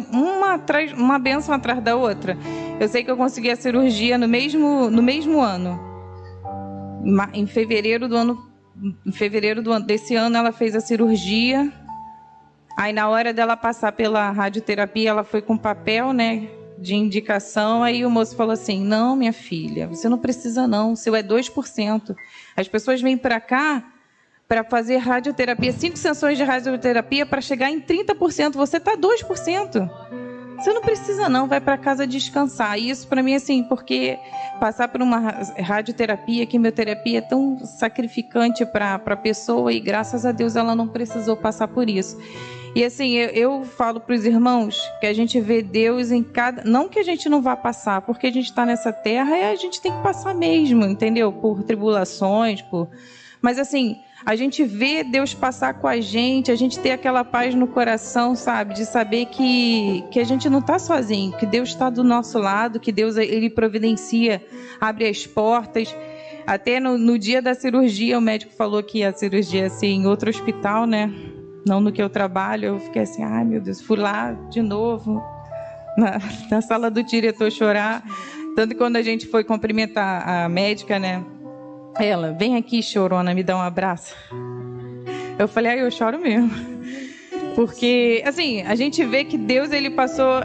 uma bênção atrás da outra. Eu sei que eu consegui a cirurgia no mesmo ano. Em fevereiro desse ano ela fez a cirurgia. Aí na hora dela passar pela radioterapia, ela foi com papel, né, de indicação. Aí o moço falou assim, não, minha filha, você não precisa não, o seu é 2%. As pessoas vêm para cá para fazer radioterapia, 5 sessões de radioterapia para chegar em 30%, você está 2%. você não precisa não, vai para casa descansar. E isso para mim, assim, porque passar por uma radioterapia, quimioterapia é tão sacrificante para a pessoa e graças a Deus ela não precisou passar por isso. E assim, eu falo para os irmãos que a gente vê Deus em cada... Não que a gente não vá passar, porque a gente está nessa terra e a gente tem que passar mesmo, entendeu? Por tribulações, Mas assim, a gente vê Deus passar com a gente ter aquela paz no coração, sabe? De saber que a gente não está sozinho, que Deus está do nosso lado, que Deus ele providencia, abre as portas. Até no dia da cirurgia, o médico falou que a cirurgia ia ser em outro hospital, né? Não no que eu trabalho. Eu fiquei assim, ai meu Deus, fui lá de novo na sala do diretor chorar. Tanto que quando a gente foi cumprimentar a médica, né? Ela, vem aqui, chorona, me dá um abraço. Eu falei, eu choro mesmo. Porque, assim, a gente vê que Deus, ele passou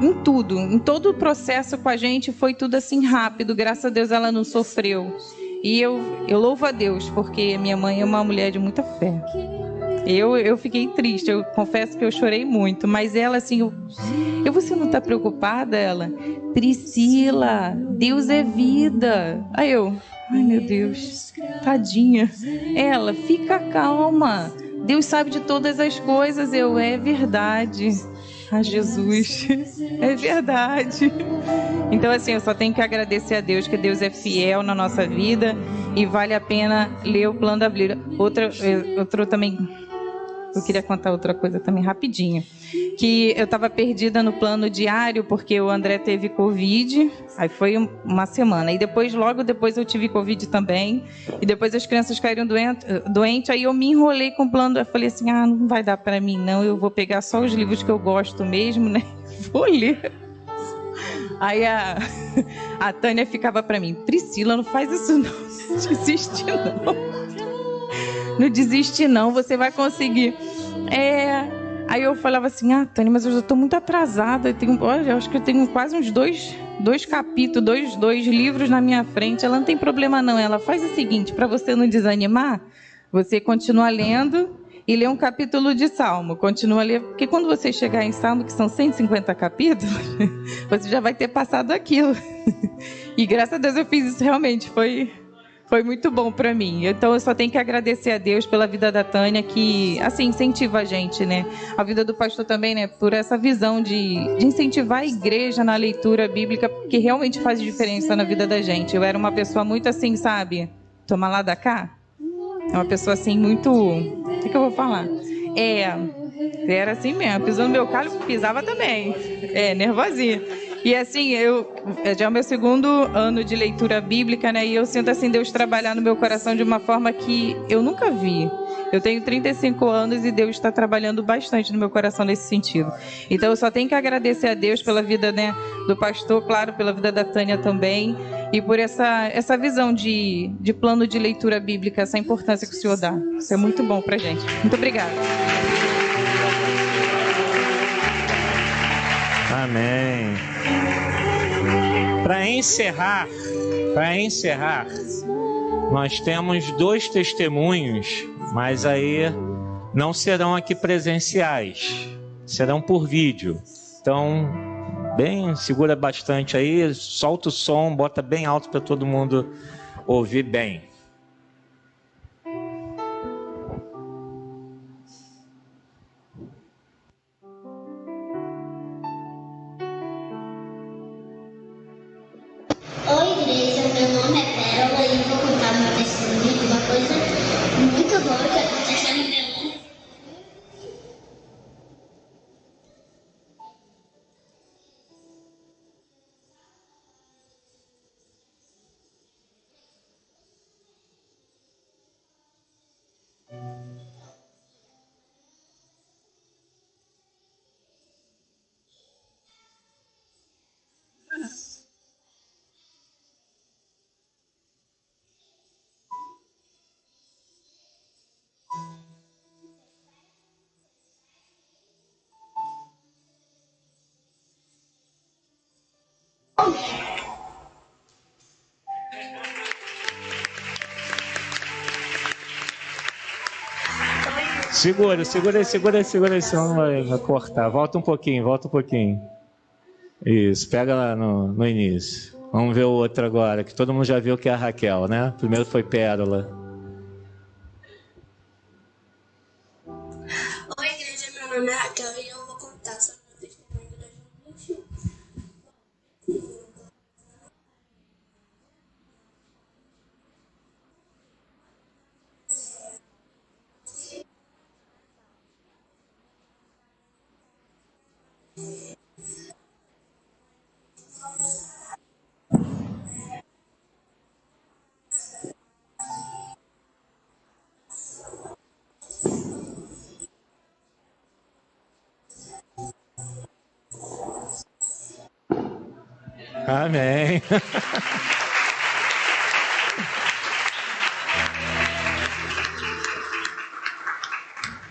em tudo, em todo o processo com a gente, foi tudo assim rápido. Graças a Deus ela não sofreu. E eu louvo a Deus, porque minha mãe é uma mulher de muita fé. Eu fiquei triste, eu confesso que eu chorei muito, mas ela assim, você não está preocupada? Ela, Priscila, Deus é vida. Aí eu, ai meu Deus, tadinha. Ela, fica calma, Deus sabe de todas as coisas. É verdade. Ah, Jesus, é verdade. Então assim, eu só tenho que agradecer a Deus, que Deus é fiel na nossa vida e vale a pena ler o plano da Bíblia. Outro também... Eu queria contar outra coisa também rapidinho, que eu estava perdida no plano diário porque o André teve Covid, aí foi uma semana, e logo depois eu tive Covid também, e depois as crianças caíram doentes, aí eu me enrolei com o plano, eu falei assim, não vai dar para mim não, eu vou pegar só os livros que eu gosto mesmo, né, vou ler. Aí a Tânia ficava para mim, Priscila, não faz isso não, desiste não. Não desiste não, você vai conseguir. Aí eu falava assim, Tânia, mas eu já estou muito atrasada. Eu acho que eu tenho quase uns dois capítulos, dois livros na minha frente. Ela, não tem problema não. Ela, faz o seguinte, para você não desanimar, você continua lendo e lê um capítulo de Salmo. Continua a ler, porque quando você chegar em Salmo, que são 150 capítulos, você já vai ter passado aquilo. E graças a Deus eu fiz isso realmente, foi muito bom para mim. Então eu só tenho que agradecer a Deus pela vida da Tânia, que assim incentiva a gente, né? A vida do pastor também, né? Por essa visão de incentivar a igreja na leitura bíblica, que realmente faz diferença na vida da gente. Eu era uma pessoa muito assim, sabe? Toma lá da cá. É uma pessoa assim muito... O que eu vou falar? Era assim mesmo. Pisou no meu calo, pisava também. Nervosinha. E assim, já é o meu segundo ano de leitura bíblica, né? E eu sinto assim Deus trabalhar no meu coração de uma forma que eu nunca vi. Eu tenho 35 anos e Deus está trabalhando bastante no meu coração nesse sentido. Então eu só tenho que agradecer a Deus pela vida, né, do pastor, claro, pela vida da Tânia também, e por essa visão de plano de leitura bíblica, essa importância que o Senhor dá. Isso é muito bom pra gente. Muito obrigada. Amém. Para encerrar, nós temos 2 testemunhos, mas aí não serão aqui presenciais, serão por vídeo. Então, segura bastante aí, solta o som, bota bem alto para todo mundo ouvir bem. Oi, igreja, meu nome é Pérola e vou contar meu testemunho de uma coisa muito boa que aconteceu em meu ano. Segura aí, senão vai cortar. Volta um pouquinho. Isso, pega lá no início. Vamos ver o outro agora, que todo mundo já viu que é a Raquel, né? Primeiro foi Pérola. Oi, igreja, meu nome é Raquel e eu vou contar sobre o testemunho de 2021. Amém.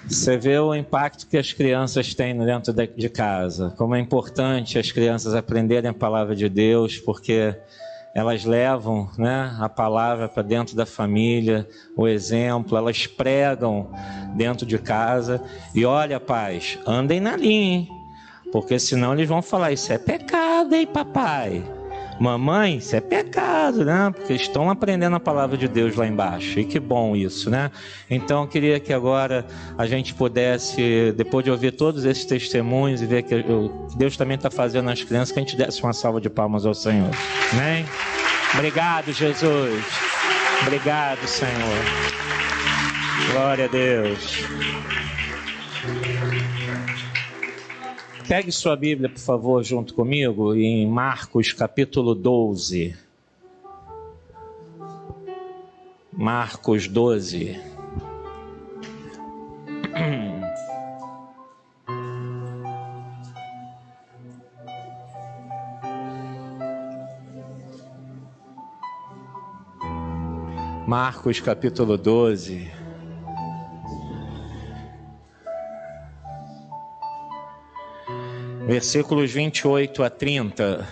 Você vê o impacto que as crianças têm dentro de casa. Como é importante as crianças aprenderem a palavra de Deus, porque elas levam, né, a palavra para dentro da família, o exemplo, elas pregam dentro de casa. E olha, pais, andem na linha, hein? Porque senão eles vão falar, isso é pecado, hein, papai? Mamãe, isso é pecado, né? Porque estão aprendendo a palavra de Deus lá embaixo. E que bom isso, né? Então, eu queria que agora a gente pudesse, depois de ouvir todos esses testemunhos e ver que Deus também está fazendo nas crianças, que a gente desse uma salva de palmas ao Senhor. Amém? Obrigado, Jesus. Obrigado, Senhor. Glória a Deus. Pegue sua Bíblia, por favor, junto comigo, em Marcos capítulo 12. Marcos 12. Marcos capítulo 12. Versículos 28 a 30,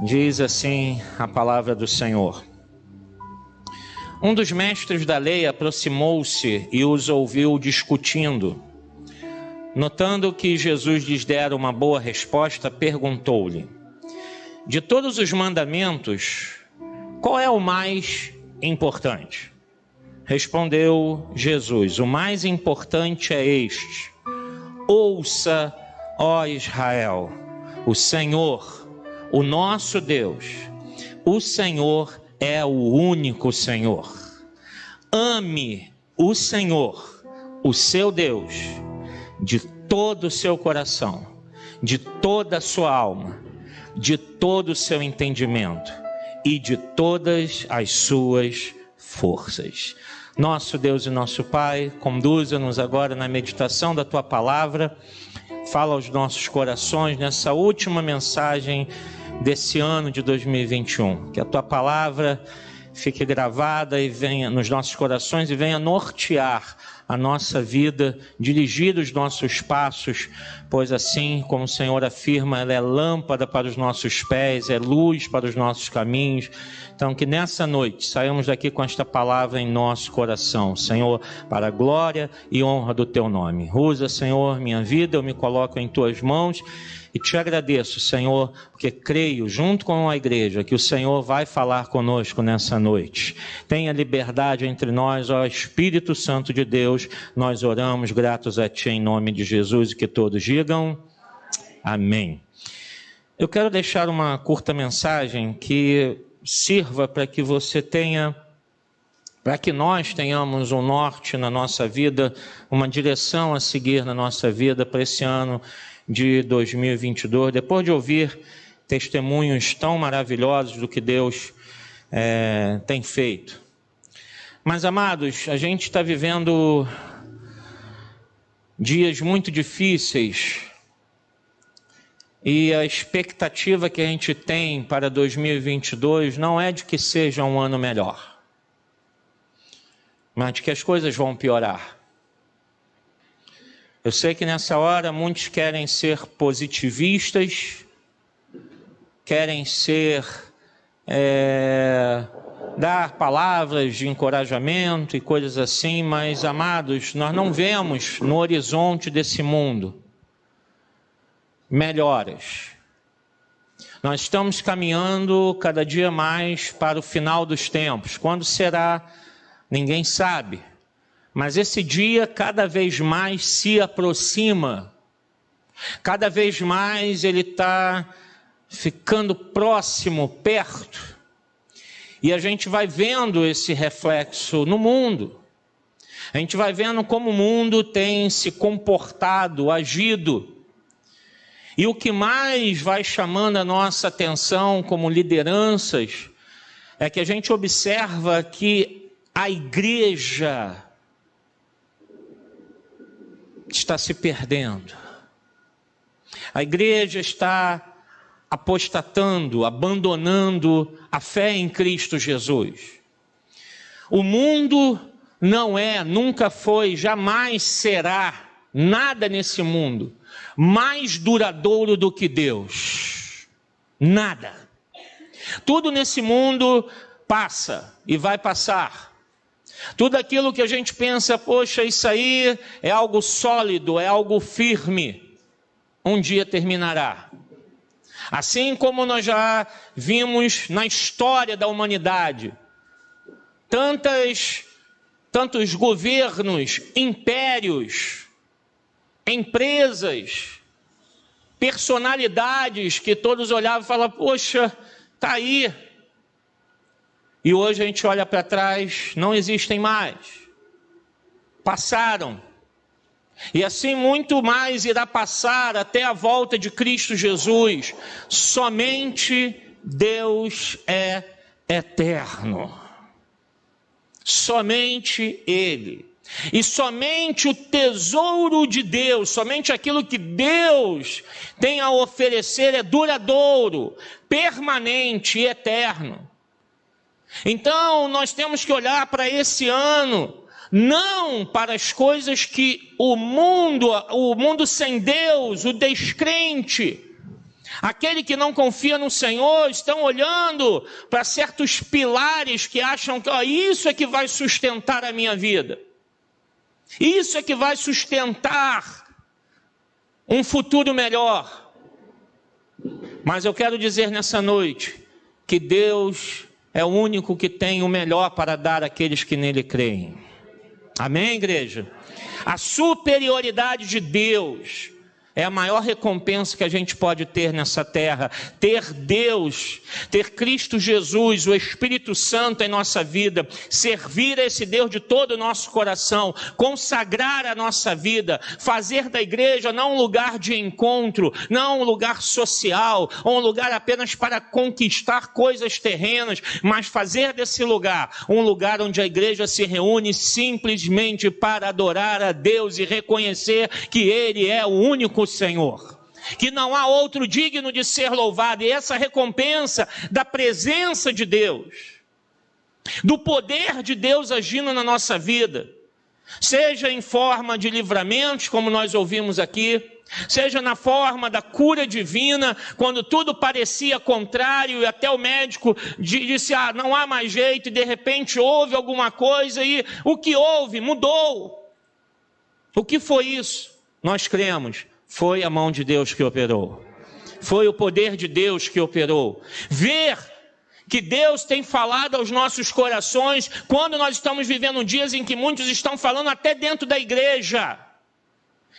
diz assim a palavra do Senhor. Um dos mestres da lei aproximou-se e os ouviu discutindo. Notando que Jesus lhes dera uma boa resposta, perguntou-lhe: de todos os mandamentos, qual é o mais importante? Respondeu Jesus: o mais importante é este: ouça, ó Israel, o Senhor, o nosso Deus, o Senhor é o único Senhor. Ame o Senhor, o seu Deus, de todo o seu coração, de toda a sua alma, de todo o seu entendimento e de todas as suas forças. Nosso Deus e nosso Pai, conduza-nos agora na meditação da Tua Palavra. Fala aos nossos corações nessa última mensagem desse ano de 2021. Que a Tua Palavra fique gravada e venha nos nossos corações e venha nortear a nossa vida, dirigir os nossos passos, pois assim como o Senhor afirma, ela é lâmpada para os nossos pés, é luz para os nossos caminhos. Então, que nessa noite saímos daqui com esta palavra em nosso coração, Senhor, para a glória e honra do Teu nome. Usa, Senhor, minha vida, eu me coloco em Tuas mãos e Te agradeço, Senhor, porque creio, junto com a igreja, que o Senhor vai falar conosco nessa noite. Tenha liberdade entre nós, ó Espírito Santo de Deus, nós oramos gratos a Ti em nome de Jesus e que todos digam amém. Eu quero deixar uma curta mensagem que sirva para que você tenha, para que nós tenhamos um norte na nossa vida, uma direção a seguir na nossa vida para esse ano de 2022, depois de ouvir testemunhos tão maravilhosos do que Deus tem feito. Mas, amados, a gente está vivendo dias muito difíceis e a expectativa que a gente tem para 2022 não é de que seja um ano melhor, mas de que as coisas vão piorar. Eu sei que nessa hora muitos querem ser positivistas, querem ser dar palavras de encorajamento e coisas assim, mas, amados, nós não vemos no horizonte desse mundo melhoras. Nós estamos caminhando cada dia mais para o final dos tempos. Quando será? Ninguém sabe. Mas esse dia cada vez mais se aproxima. Cada vez mais ele está ficando próximo, perto. E a gente vai vendo esse reflexo no mundo. A gente vai vendo como o mundo tem se comportado, agido. E o que mais vai chamando a nossa atenção como lideranças é que a gente observa que a igreja está se perdendo. A igreja está apostatando, abandonando a fé em Cristo Jesus. O mundo não é, nunca foi, jamais será nada nesse mundo mais duradouro do que Deus. Nada. Tudo nesse mundo passa e vai passar. Tudo aquilo que a gente pensa, poxa, isso aí é algo sólido, é algo firme, um dia terminará. Assim como nós já vimos na história da humanidade, tantos governos, impérios, empresas, personalidades que todos olhavam e falavam, poxa, está aí. E hoje a gente olha para trás, não existem mais. Passaram. E assim muito mais irá passar até a volta de Cristo Jesus. Somente Deus é eterno. Somente Ele. E somente o tesouro de Deus, somente aquilo que Deus tem a oferecer é duradouro, permanente e eterno. Então nós temos que olhar para esse ano, não para as coisas que o mundo sem Deus, o descrente, aquele que não confia no Senhor, estão olhando para certos pilares que acham que isso é que vai sustentar a minha vida. Isso é que vai sustentar um futuro melhor. Mas eu quero dizer nessa noite que Deus é o único que tem o melhor para dar àqueles que nele creem. Amém, igreja? A superioridade de Deus é a maior recompensa que a gente pode ter nessa terra. Ter Deus, ter Cristo Jesus, o Espírito Santo em nossa vida, servir a esse Deus de todo o nosso coração, consagrar a nossa vida, fazer da igreja não um lugar de encontro, não um lugar social, ou um lugar apenas para conquistar coisas terrenas, mas fazer desse lugar um lugar onde a igreja se reúne simplesmente para adorar a Deus e reconhecer que Ele é o único Senhor, que não há outro digno de ser louvado. E essa recompensa da presença de Deus, do poder de Deus agindo na nossa vida, seja em forma de livramentos, como nós ouvimos aqui, seja na forma da cura divina, quando tudo parecia contrário e até o médico disse, não há mais jeito, e de repente houve alguma coisa e o que houve mudou. O que foi isso? Nós cremos. Foi a mão de Deus que operou. Foi o poder de Deus que operou. Ver que Deus tem falado aos nossos corações quando nós estamos vivendo dias em que muitos estão falando até dentro da igreja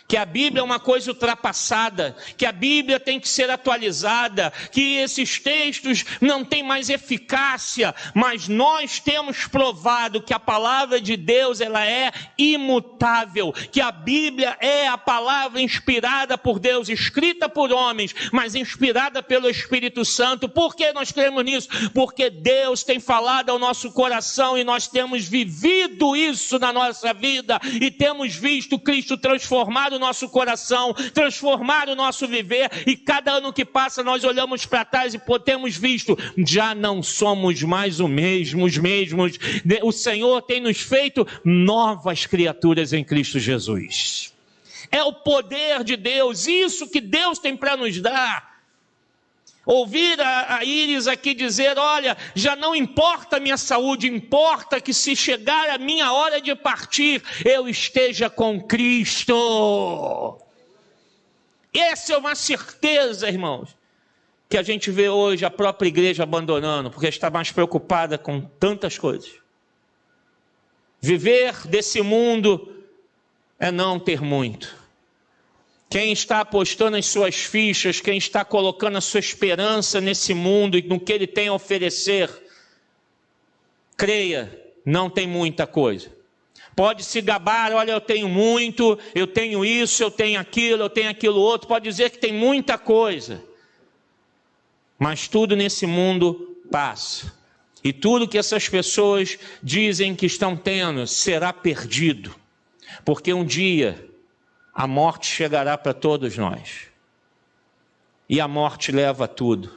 que a Bíblia é uma coisa ultrapassada, que a Bíblia tem que ser atualizada, que esses textos não têm mais eficácia, mas nós temos provado que a palavra de Deus ela é imutável, que a Bíblia é a palavra inspirada por Deus, escrita por homens, mas inspirada pelo Espírito Santo. Por que nós cremos nisso? Porque Deus tem falado ao nosso coração e nós temos vivido isso na nossa vida e temos visto Cristo transformar o nosso coração, transformar o nosso viver, e cada ano que passa nós olhamos para trás e temos visto, já não somos mais os mesmos. O Senhor tem nos feito novas criaturas em Cristo Jesus. É o poder de Deus, isso que Deus tem para nos dar. Ouvir a Iris aqui dizer, olha, já não importa a minha saúde, importa que se chegar a minha hora de partir, eu esteja com Cristo. Essa é uma certeza, irmãos, que a gente vê hoje a própria igreja abandonando, porque está mais preocupada com tantas coisas. Viver desse mundo é não ter muito. Quem está apostando as suas fichas, quem está colocando a sua esperança nesse mundo e no que ele tem a oferecer, creia, não tem muita coisa. Pode se gabar, olha, eu tenho muito, eu tenho isso, eu tenho aquilo outro, pode dizer que tem muita coisa. Mas tudo nesse mundo passa. E tudo que essas pessoas dizem que estão tendo será perdido. Porque um dia a morte chegará para todos nós. E a morte leva tudo.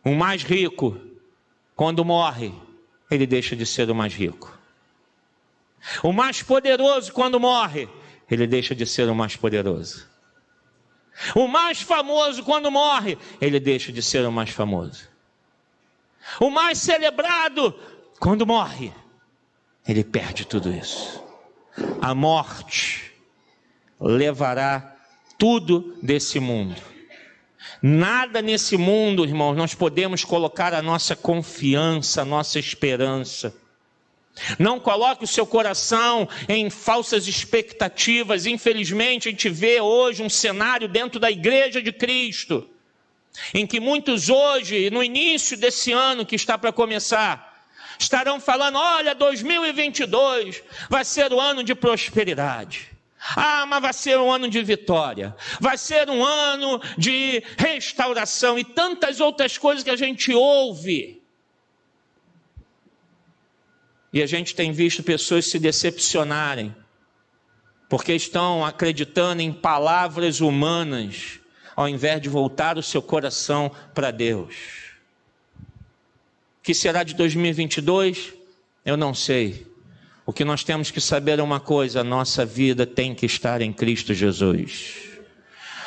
O mais rico, quando morre, ele deixa de ser o mais rico. O mais poderoso, quando morre, ele deixa de ser o mais poderoso. O mais famoso, quando morre, ele deixa de ser o mais famoso. O mais celebrado, quando morre, ele perde tudo isso. A morte levará tudo desse mundo. Nada nesse mundo, irmãos, nós podemos colocar a nossa confiança, a nossa esperança. Não coloque o seu coração em falsas expectativas. Infelizmente, a gente vê hoje um cenário dentro da igreja de Cristo, em que muitos hoje, no início desse ano que está para começar, estarão falando, olha, 2022 vai ser o ano de prosperidade. Ah, mas vai ser um ano de vitória. Vai ser um ano de restauração e tantas outras coisas que a gente ouve. E a gente tem visto pessoas se decepcionarem, porque estão acreditando em palavras humanas, ao invés de voltar o seu coração para Deus. O que será de 2022? Eu não sei. O que nós temos que saber é uma coisa: a nossa vida tem que estar em Cristo Jesus.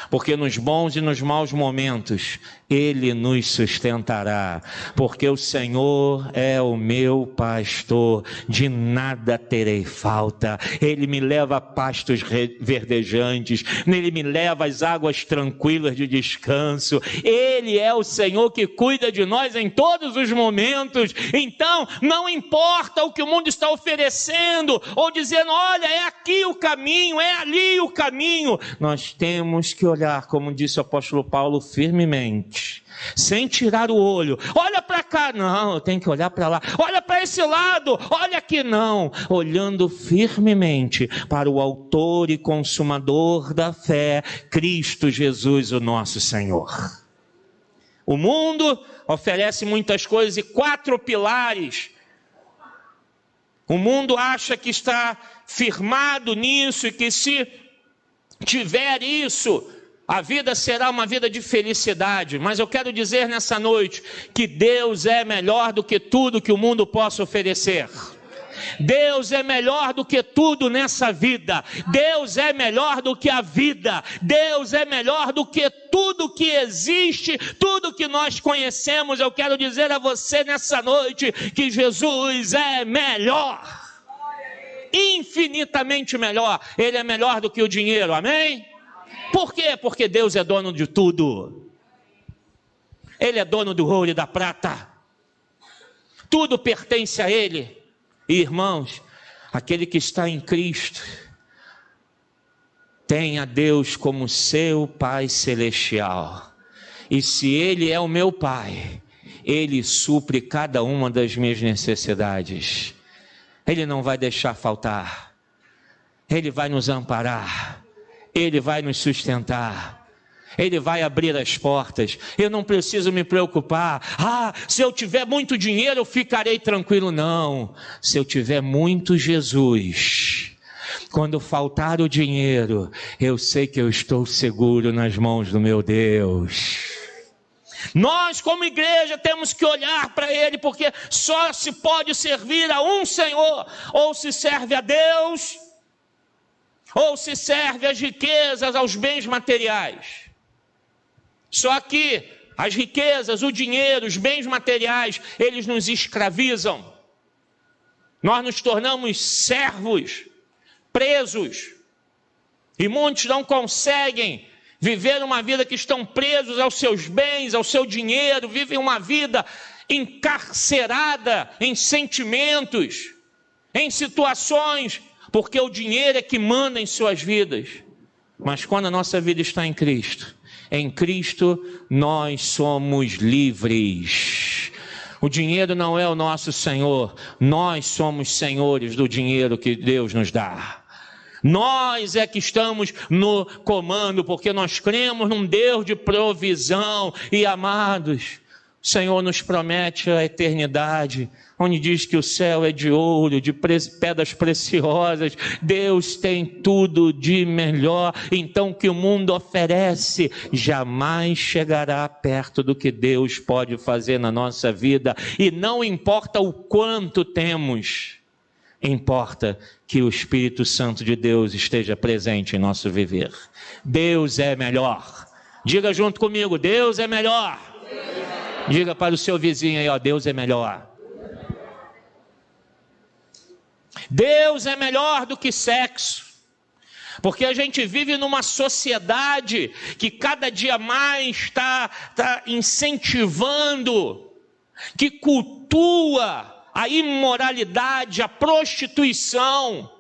Porque nos bons e nos maus momentos, Ele nos sustentará. Porque o Senhor é o meu pastor, de nada terei falta. Ele me leva a pastos verdejantes, Ele me leva às águas tranquilas de descanso. Ele é o Senhor que cuida de nós em todos os momentos. Então, não importa o que o mundo está oferecendo, ou dizendo, olha, é aqui o caminho, é ali o caminho. Nós temos que olhar, como disse o apóstolo Paulo, firmemente, sem tirar o olho. Olha para cá, não, eu tenho que olhar para lá. Olha para esse lado, olha aqui, não. Olhando firmemente para o autor e consumador da fé, Cristo Jesus, o nosso Senhor. O mundo oferece muitas coisas e 4 pilares. O mundo acha que está firmado nisso e que se tiver isso, a vida será uma vida de felicidade. Mas eu quero dizer nessa noite que Deus é melhor do que tudo que o mundo possa oferecer. Deus é melhor do que tudo nessa vida. Deus é melhor do que a vida. Deus é melhor do que tudo que existe, tudo que nós conhecemos. Eu quero dizer a você nessa noite que Jesus é melhor. Infinitamente melhor. Ele é melhor do que o dinheiro, amém? Por quê? Porque Deus é dono de tudo. Ele é dono do ouro e da prata. Tudo pertence a Ele. E, irmãos, aquele que está em Cristo tem a Deus como seu Pai Celestial. E se Ele é o meu Pai, Ele supre cada uma das minhas necessidades. Ele não vai deixar faltar. Ele vai nos amparar. Ele vai nos sustentar. Ele vai abrir as portas. Eu não preciso me preocupar. Ah, se eu tiver muito dinheiro eu ficarei tranquilo. Não. Se eu tiver muito Jesus, quando faltar o dinheiro, eu sei que eu estou seguro nas mãos do meu Deus. Nós, como igreja, temos que olhar para Ele, porque só se pode servir a um Senhor. Ou se serve a Deus, ou se serve às riquezas, aos bens materiais. Só que as riquezas, o dinheiro, os bens materiais, eles nos escravizam. Nós nos tornamos servos, presos. E muitos não conseguem viver uma vida que estão presos aos seus bens, ao seu dinheiro, vivem uma vida encarcerada em sentimentos, em situações, porque o dinheiro é que manda em suas vidas. Mas quando a nossa vida está em Cristo nós somos livres. O dinheiro não é o nosso Senhor, nós somos senhores do dinheiro que Deus nos dá. Nós é que estamos no comando, porque nós cremos num Deus de provisão. E amados, o Senhor nos promete a eternidade, onde diz que o céu é de ouro, de pedras preciosas. Deus tem tudo de melhor. Então o que o mundo oferece jamais chegará perto do que Deus pode fazer na nossa vida. E não importa o quanto temos, importa que o Espírito Santo de Deus esteja presente em nosso viver. Deus é melhor. Diga junto comigo, Deus é melhor. Diga para o seu vizinho aí, ó, Deus é melhor. Deus é melhor do que sexo. Porque a gente vive numa sociedade que cada dia mais está incentivando, que cultua a imoralidade, a prostituição.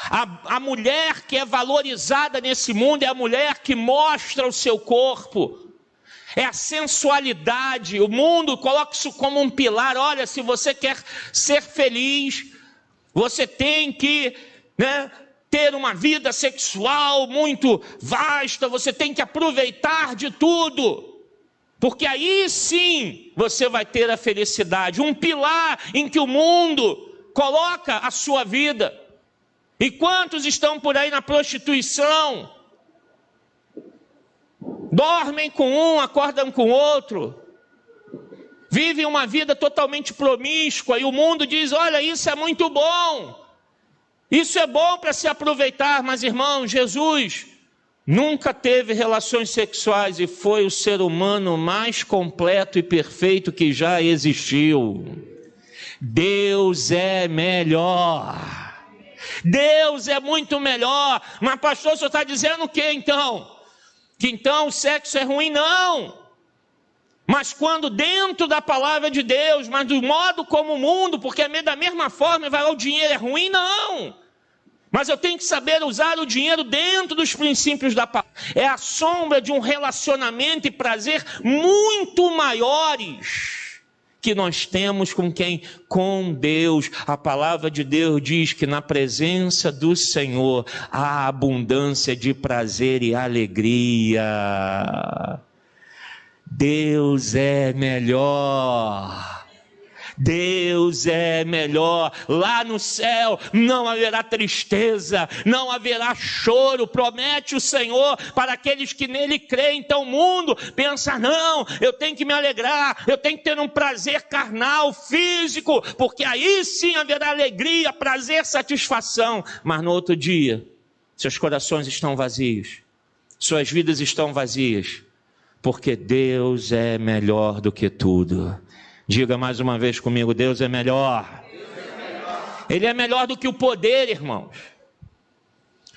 A mulher que é valorizada nesse mundo é a mulher que mostra o seu corpo. É a sensualidade. O mundo coloca isso como um pilar. Olha, se você quer ser feliz, você tem que, ter uma vida sexual muito vasta. Você tem que aproveitar de tudo, porque aí sim você vai ter a felicidade. Um pilar em que o mundo coloca a sua vida. E quantos estão por aí na prostituição? Dormem com um, acordam com outro. Vivem uma vida totalmente promíscua. E o mundo diz, olha, isso é muito bom. Isso é bom para se aproveitar. Mas, irmão, Jesus nunca teve relações sexuais e foi o ser humano mais completo e perfeito que já existiu. Deus é melhor. Deus é muito melhor. Mas, pastor, o senhor está dizendo o quê, então? Que então o sexo é ruim? Não. Mas quando dentro da palavra de Deus, mas do modo como o mundo, porque da mesma forma o dinheiro é ruim? Não. Mas eu tenho que saber usar o dinheiro dentro dos princípios da palavra. É a sombra de um relacionamento e prazer muito maiores que nós temos com quem? Com Deus. A palavra de Deus diz que na presença do Senhor há abundância de prazer e alegria. Deus é melhor. Deus é melhor. Lá no céu não haverá tristeza, não haverá choro, promete o Senhor para aqueles que nele creem. Então o mundo pensa, não, eu tenho que me alegrar, eu tenho que ter um prazer carnal, físico, porque aí sim haverá alegria, prazer, satisfação. Mas no outro dia, seus corações estão vazios, suas vidas estão vazias, porque Deus é melhor do que tudo. Diga mais uma vez comigo, Deus é melhor. Ele é melhor do que o poder, irmãos.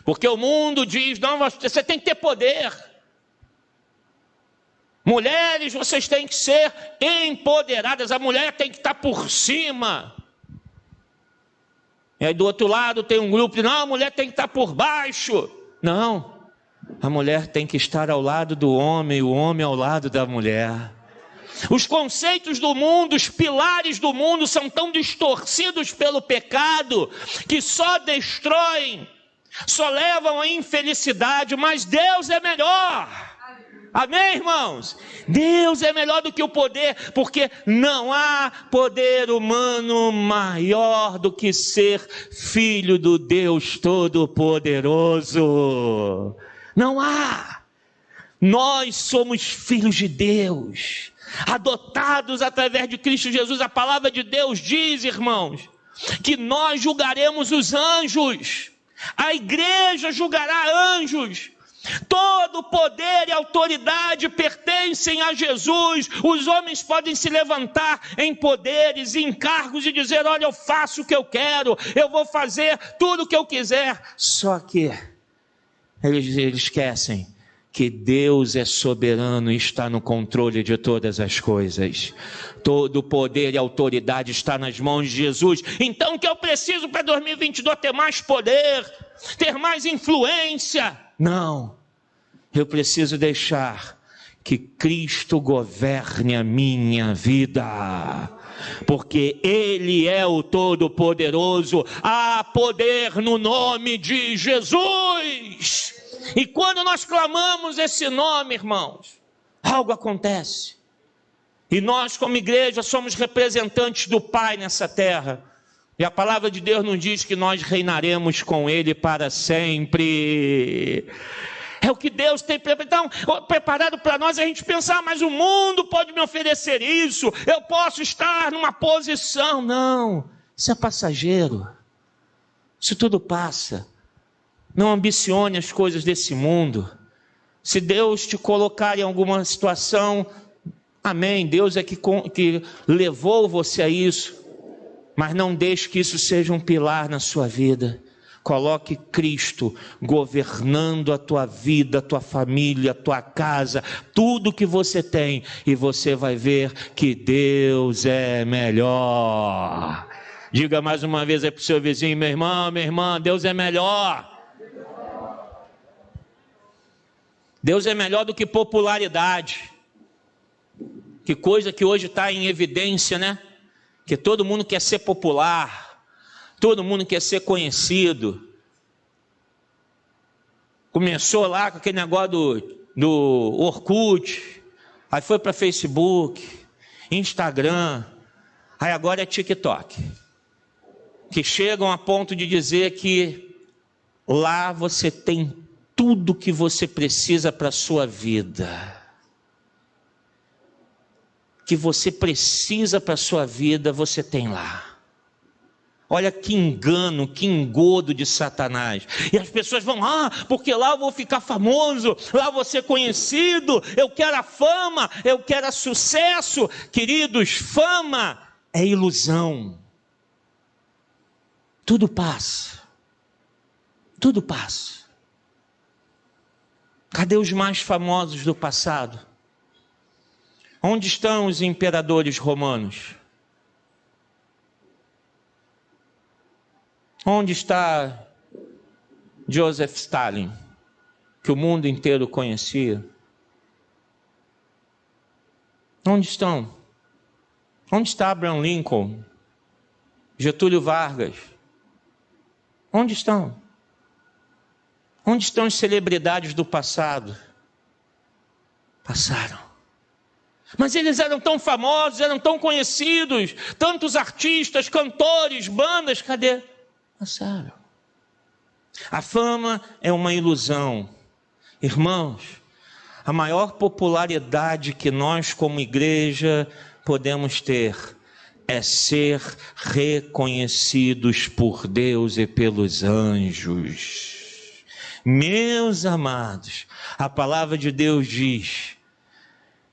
Porque o mundo diz, não, você tem que ter poder. Mulheres, vocês têm que ser empoderadas. A mulher tem que estar por cima. E aí do outro lado tem um grupo, não, a mulher tem que estar por baixo. Não, a mulher tem que estar ao lado do homem, o homem ao lado da mulher. Os conceitos do mundo, os pilares do mundo são tão distorcidos pelo pecado que só destroem, só levam à infelicidade, mas Deus é melhor. Amém, irmãos? Deus é melhor do que o poder, porque não há poder humano maior do que ser filho do Deus Todo-Poderoso. Não há. Nós somos filhos de Deus, adotados através de Cristo Jesus. A palavra de Deus diz, irmãos, que nós julgaremos os anjos. A igreja julgará anjos. Todo poder e autoridade pertencem a Jesus. Os homens podem se levantar em poderes e em cargos e dizer: olha, eu faço o que eu quero, eu vou fazer tudo o que eu quiser. Só que eles esquecem que Deus é soberano e está no controle de todas as coisas. Todo poder e autoridade está nas mãos de Jesus. Então o que eu preciso para 2022? Ter mais poder, ter mais influência? Não. Eu preciso deixar que Cristo governe a minha vida, porque Ele é o Todo-Poderoso. Há poder no nome de Jesus. E quando nós clamamos esse nome, irmãos, algo acontece. E nós, como igreja, somos representantes do Pai nessa terra. E a palavra de Deus nos diz que nós reinaremos com Ele para sempre. É o que Deus tem preparado para nós. A gente pensar: mas o mundo pode me oferecer isso, eu posso estar numa posição. Não, isso é passageiro. Isso tudo passa. Não ambicione as coisas desse mundo. Se Deus te colocar em alguma situação, amém, Deus é que levou você a isso. Mas não deixe que isso seja um pilar na sua vida. Coloque Cristo governando a tua vida, a tua família, a tua casa, tudo que você tem, e você vai ver que Deus é melhor. Diga mais uma vez aí para o seu vizinho: meu irmão, minha irmã, Deus é melhor. Deus é melhor do que popularidade. Que coisa que hoje está em evidência, né? Que todo mundo quer ser popular, todo mundo quer ser conhecido. Começou lá com aquele negócio do Orkut, aí foi para Facebook, Instagram, aí agora é TikTok. Que chegam a ponto de dizer que lá você tem tudo que você precisa para a sua vida. Que você precisa para a sua vida, você tem lá. Olha que engano, que engodo de Satanás. E as pessoas vão: porque lá eu vou ficar famoso, lá eu vou ser conhecido, eu quero a fama, eu quero sucesso. Queridos, fama é ilusão. Tudo passa. Tudo passa. Cadê os mais famosos do passado? Onde estão os imperadores romanos? Onde está Joseph Stalin, que o mundo inteiro conhecia? Onde estão? Onde está Abraham Lincoln? Getúlio Vargas? Onde estão? Onde estão as celebridades do passado? Passaram. Mas eles eram tão famosos, eram tão conhecidos, tantos artistas, cantores, bandas, cadê? Passaram. A fama é uma ilusão. Irmãos, a maior popularidade que nós como igreja podemos ter é ser reconhecidos por Deus e pelos anjos. Meus amados, a palavra de Deus diz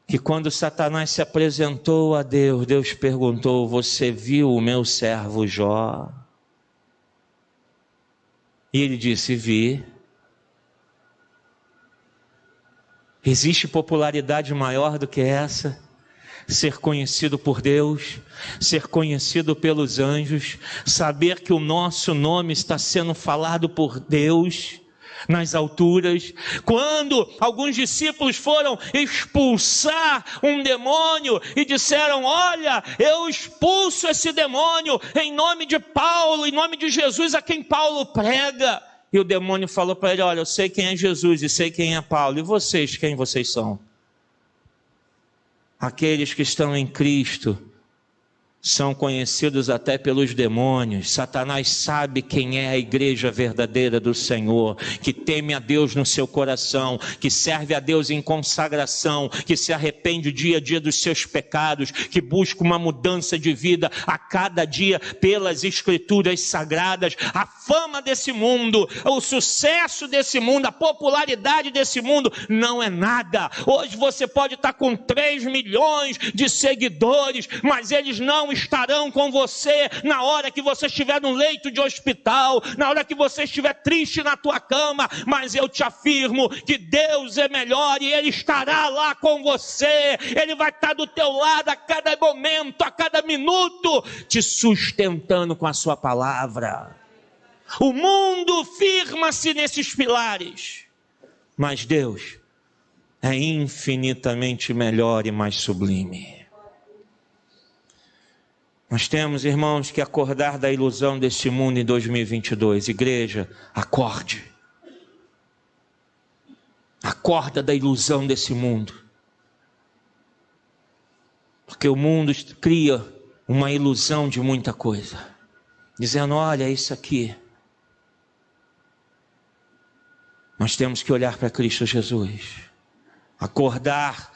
que quando Satanás se apresentou a Deus, Deus perguntou: você viu o meu servo Jó? E ele disse: vi. Existe popularidade maior do que essa? Ser conhecido por Deus, ser conhecido pelos anjos, saber que o nosso nome está sendo falado por Deus nas alturas. Quando alguns discípulos foram expulsar um demônio e disseram: olha, eu expulso esse demônio em nome de Paulo, em nome de Jesus a quem Paulo prega. E o demônio falou para ele: olha, eu sei quem é Jesus e sei quem é Paulo, e vocês, quem vocês são? Aqueles que estão em Cristo são conhecidos até pelos demônios. Satanás sabe quem é a igreja verdadeira do Senhor, que teme a Deus no seu coração, que serve a Deus em consagração, que se arrepende dia a dia dos seus pecados, que busca uma mudança de vida a cada dia pelas escrituras sagradas. A fama desse mundo, o sucesso desse mundo, a popularidade desse mundo não é nada. Hoje você pode estar com 3 milhões de seguidores, mas eles não estarão com você na hora que você estiver no leito de hospital, na hora que você estiver triste na tua cama. Mas eu te afirmo que Deus é melhor e Ele estará lá com você. Ele vai estar do teu lado a cada momento, a cada minuto, te sustentando com a sua palavra. O mundo firma-se nesses pilares, mas Deus é infinitamente melhor e mais sublime. Nós temos, irmãos, que acordar da ilusão deste mundo em 2022. Igreja, acorde. Acorda da ilusão desse mundo. Porque o mundo cria uma ilusão de muita coisa, dizendo, olha, isso aqui. Nós temos que olhar para Cristo Jesus. Acordar,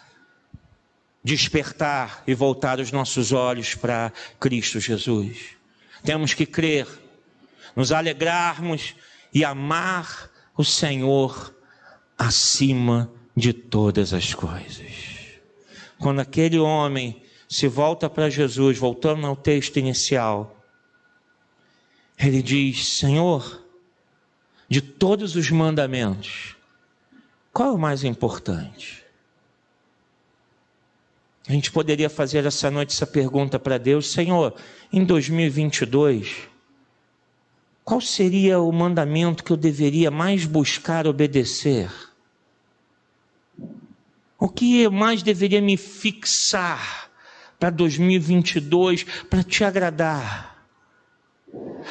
despertar e voltar os nossos olhos para Cristo Jesus. Temos que crer, nos alegrarmos e amar o Senhor acima de todas as coisas. Quando aquele homem se volta para Jesus, voltando ao texto inicial, ele diz, Senhor, de todos os mandamentos, qual é o mais importante? A gente poderia fazer essa noite essa pergunta para Deus, Senhor, em 2022, qual seria o mandamento que eu deveria mais buscar obedecer? O que eu mais deveria me fixar para 2022, para te agradar?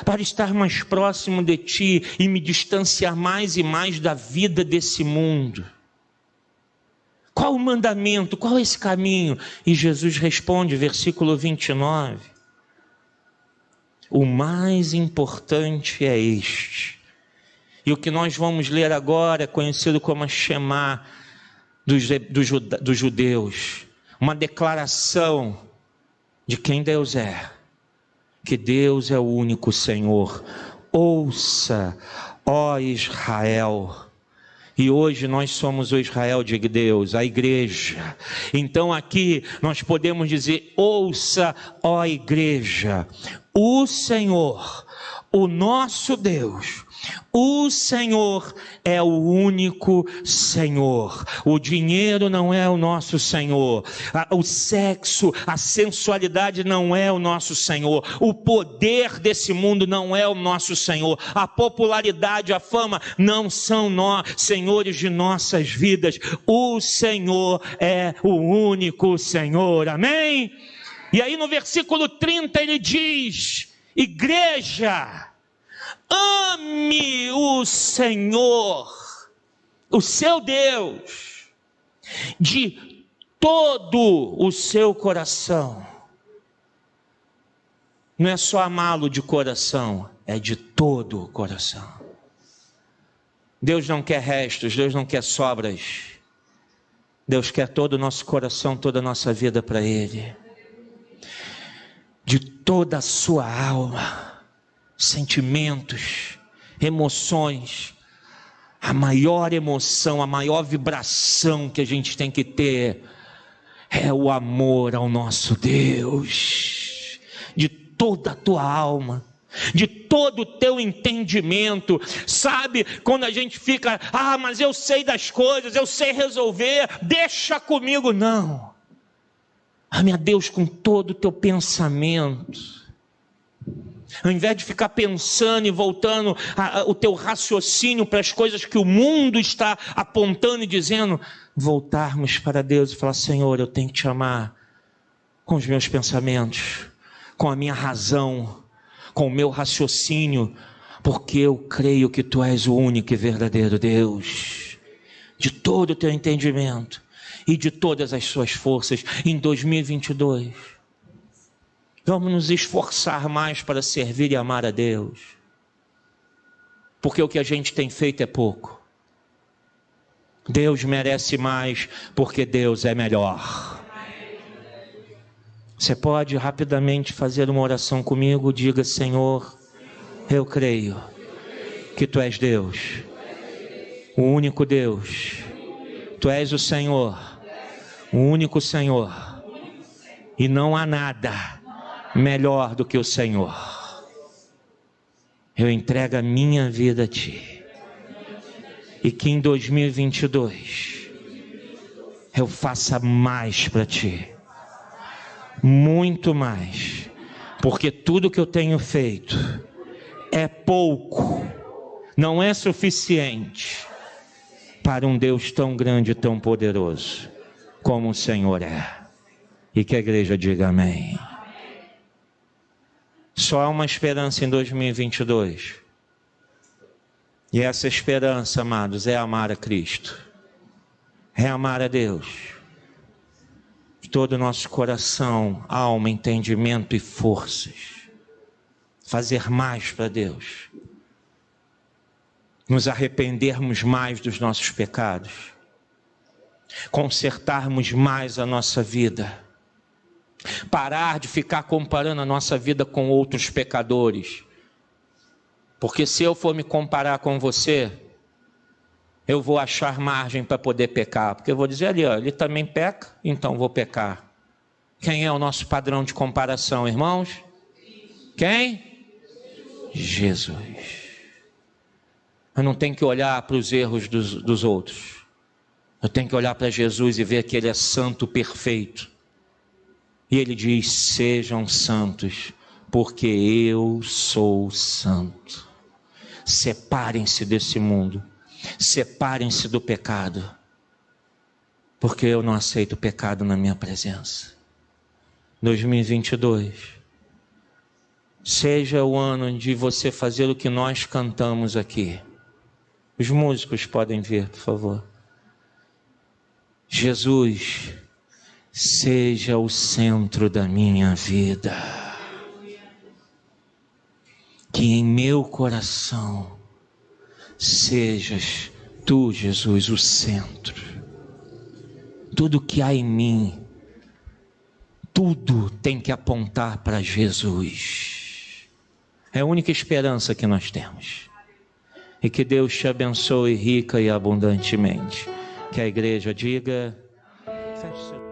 Para estar mais próximo de ti e me distanciar mais e mais da vida desse mundo? Qual o mandamento? Qual é esse caminho? E Jesus responde, versículo 29. O mais importante é este. E o que nós vamos ler agora é conhecido como a Shema dos judeus. Uma declaração de quem Deus é. Que Deus é o único Senhor. Ouça, ó Israel. E hoje nós somos o Israel de Deus, a igreja. Então aqui nós podemos dizer, ouça, ó igreja, o Senhor, o nosso Deus, o Senhor é o único Senhor. O dinheiro não é o nosso Senhor. O sexo, a sensualidade não é o nosso Senhor. O poder desse mundo não é o nosso Senhor. A popularidade, a fama não são nós, senhores de nossas vidas. O Senhor é o único Senhor. Amém? E aí no versículo 30 ele diz, igreja, ame o Senhor, o seu Deus, de todo o seu coração. Não é só amá-lo de coração, é de todo o coração. Deus não quer restos, Deus não quer sobras. Deus quer todo o nosso coração, toda a nossa vida para Ele. De toda a sua alma. Sentimentos, emoções, a maior emoção, a maior vibração que a gente tem que ter é o amor ao nosso Deus, de toda a tua alma, de todo o teu entendimento. Sabe, quando a gente fica, mas eu sei das coisas, eu sei resolver, deixa comigo. Não, ame a Deus com todo o teu pensamento. Ao invés de ficar pensando e voltando o teu raciocínio para as coisas que o mundo está apontando e dizendo, voltarmos para Deus e falar, Senhor, eu tenho que te amar com os meus pensamentos, com a minha razão, com o meu raciocínio, porque eu creio que Tu és o único e verdadeiro Deus, de todo o teu entendimento e de todas as suas forças em 2022. Vamos nos esforçar mais para servir e amar a Deus. Porque o que a gente tem feito é pouco. Deus merece mais, porque Deus é melhor. Você pode rapidamente fazer uma oração comigo? Diga: Senhor, eu creio que Tu és Deus, o único Deus. Tu és o Senhor, o único Senhor. E não há nada melhor do que o Senhor. Eu entrego a minha vida a Ti. E que em 2022 eu faça mais para Ti. Muito mais. Porque tudo que eu tenho feito é pouco. Não é suficiente para um Deus tão grande e tão poderoso como o Senhor é. E que a igreja diga amém. Só há uma esperança em 2022. E essa esperança, amados, é amar a Cristo. É amar a Deus. De todo o nosso coração, alma, entendimento e forças. Fazer mais para Deus. Nos arrependermos mais dos nossos pecados. Consertarmos mais a nossa vida. Parar de ficar comparando a nossa vida com outros pecadores. Porque se eu for me comparar com você, eu vou achar margem para poder pecar. Porque eu vou dizer ali, ó, ele também peca, então vou pecar. Quem é o nosso padrão de comparação, irmãos? Quem? Jesus. Eu não tenho que olhar para os erros dos outros. Eu tenho que olhar para Jesus e ver que Ele é santo, perfeito. E Ele diz: sejam santos, porque eu sou santo. Separem-se desse mundo. Separem-se do pecado. Porque eu não aceito pecado na minha presença. 2022. Seja o ano de você fazer o que nós cantamos aqui. Os músicos podem vir, por favor. Jesus, seja o centro da minha vida. Que em meu coração sejas Tu, Jesus, o centro. Tudo que há em mim, tudo tem que apontar para Jesus. É a única esperança que nós temos. E que Deus te abençoe rica e abundantemente. Que a igreja diga... Feche seu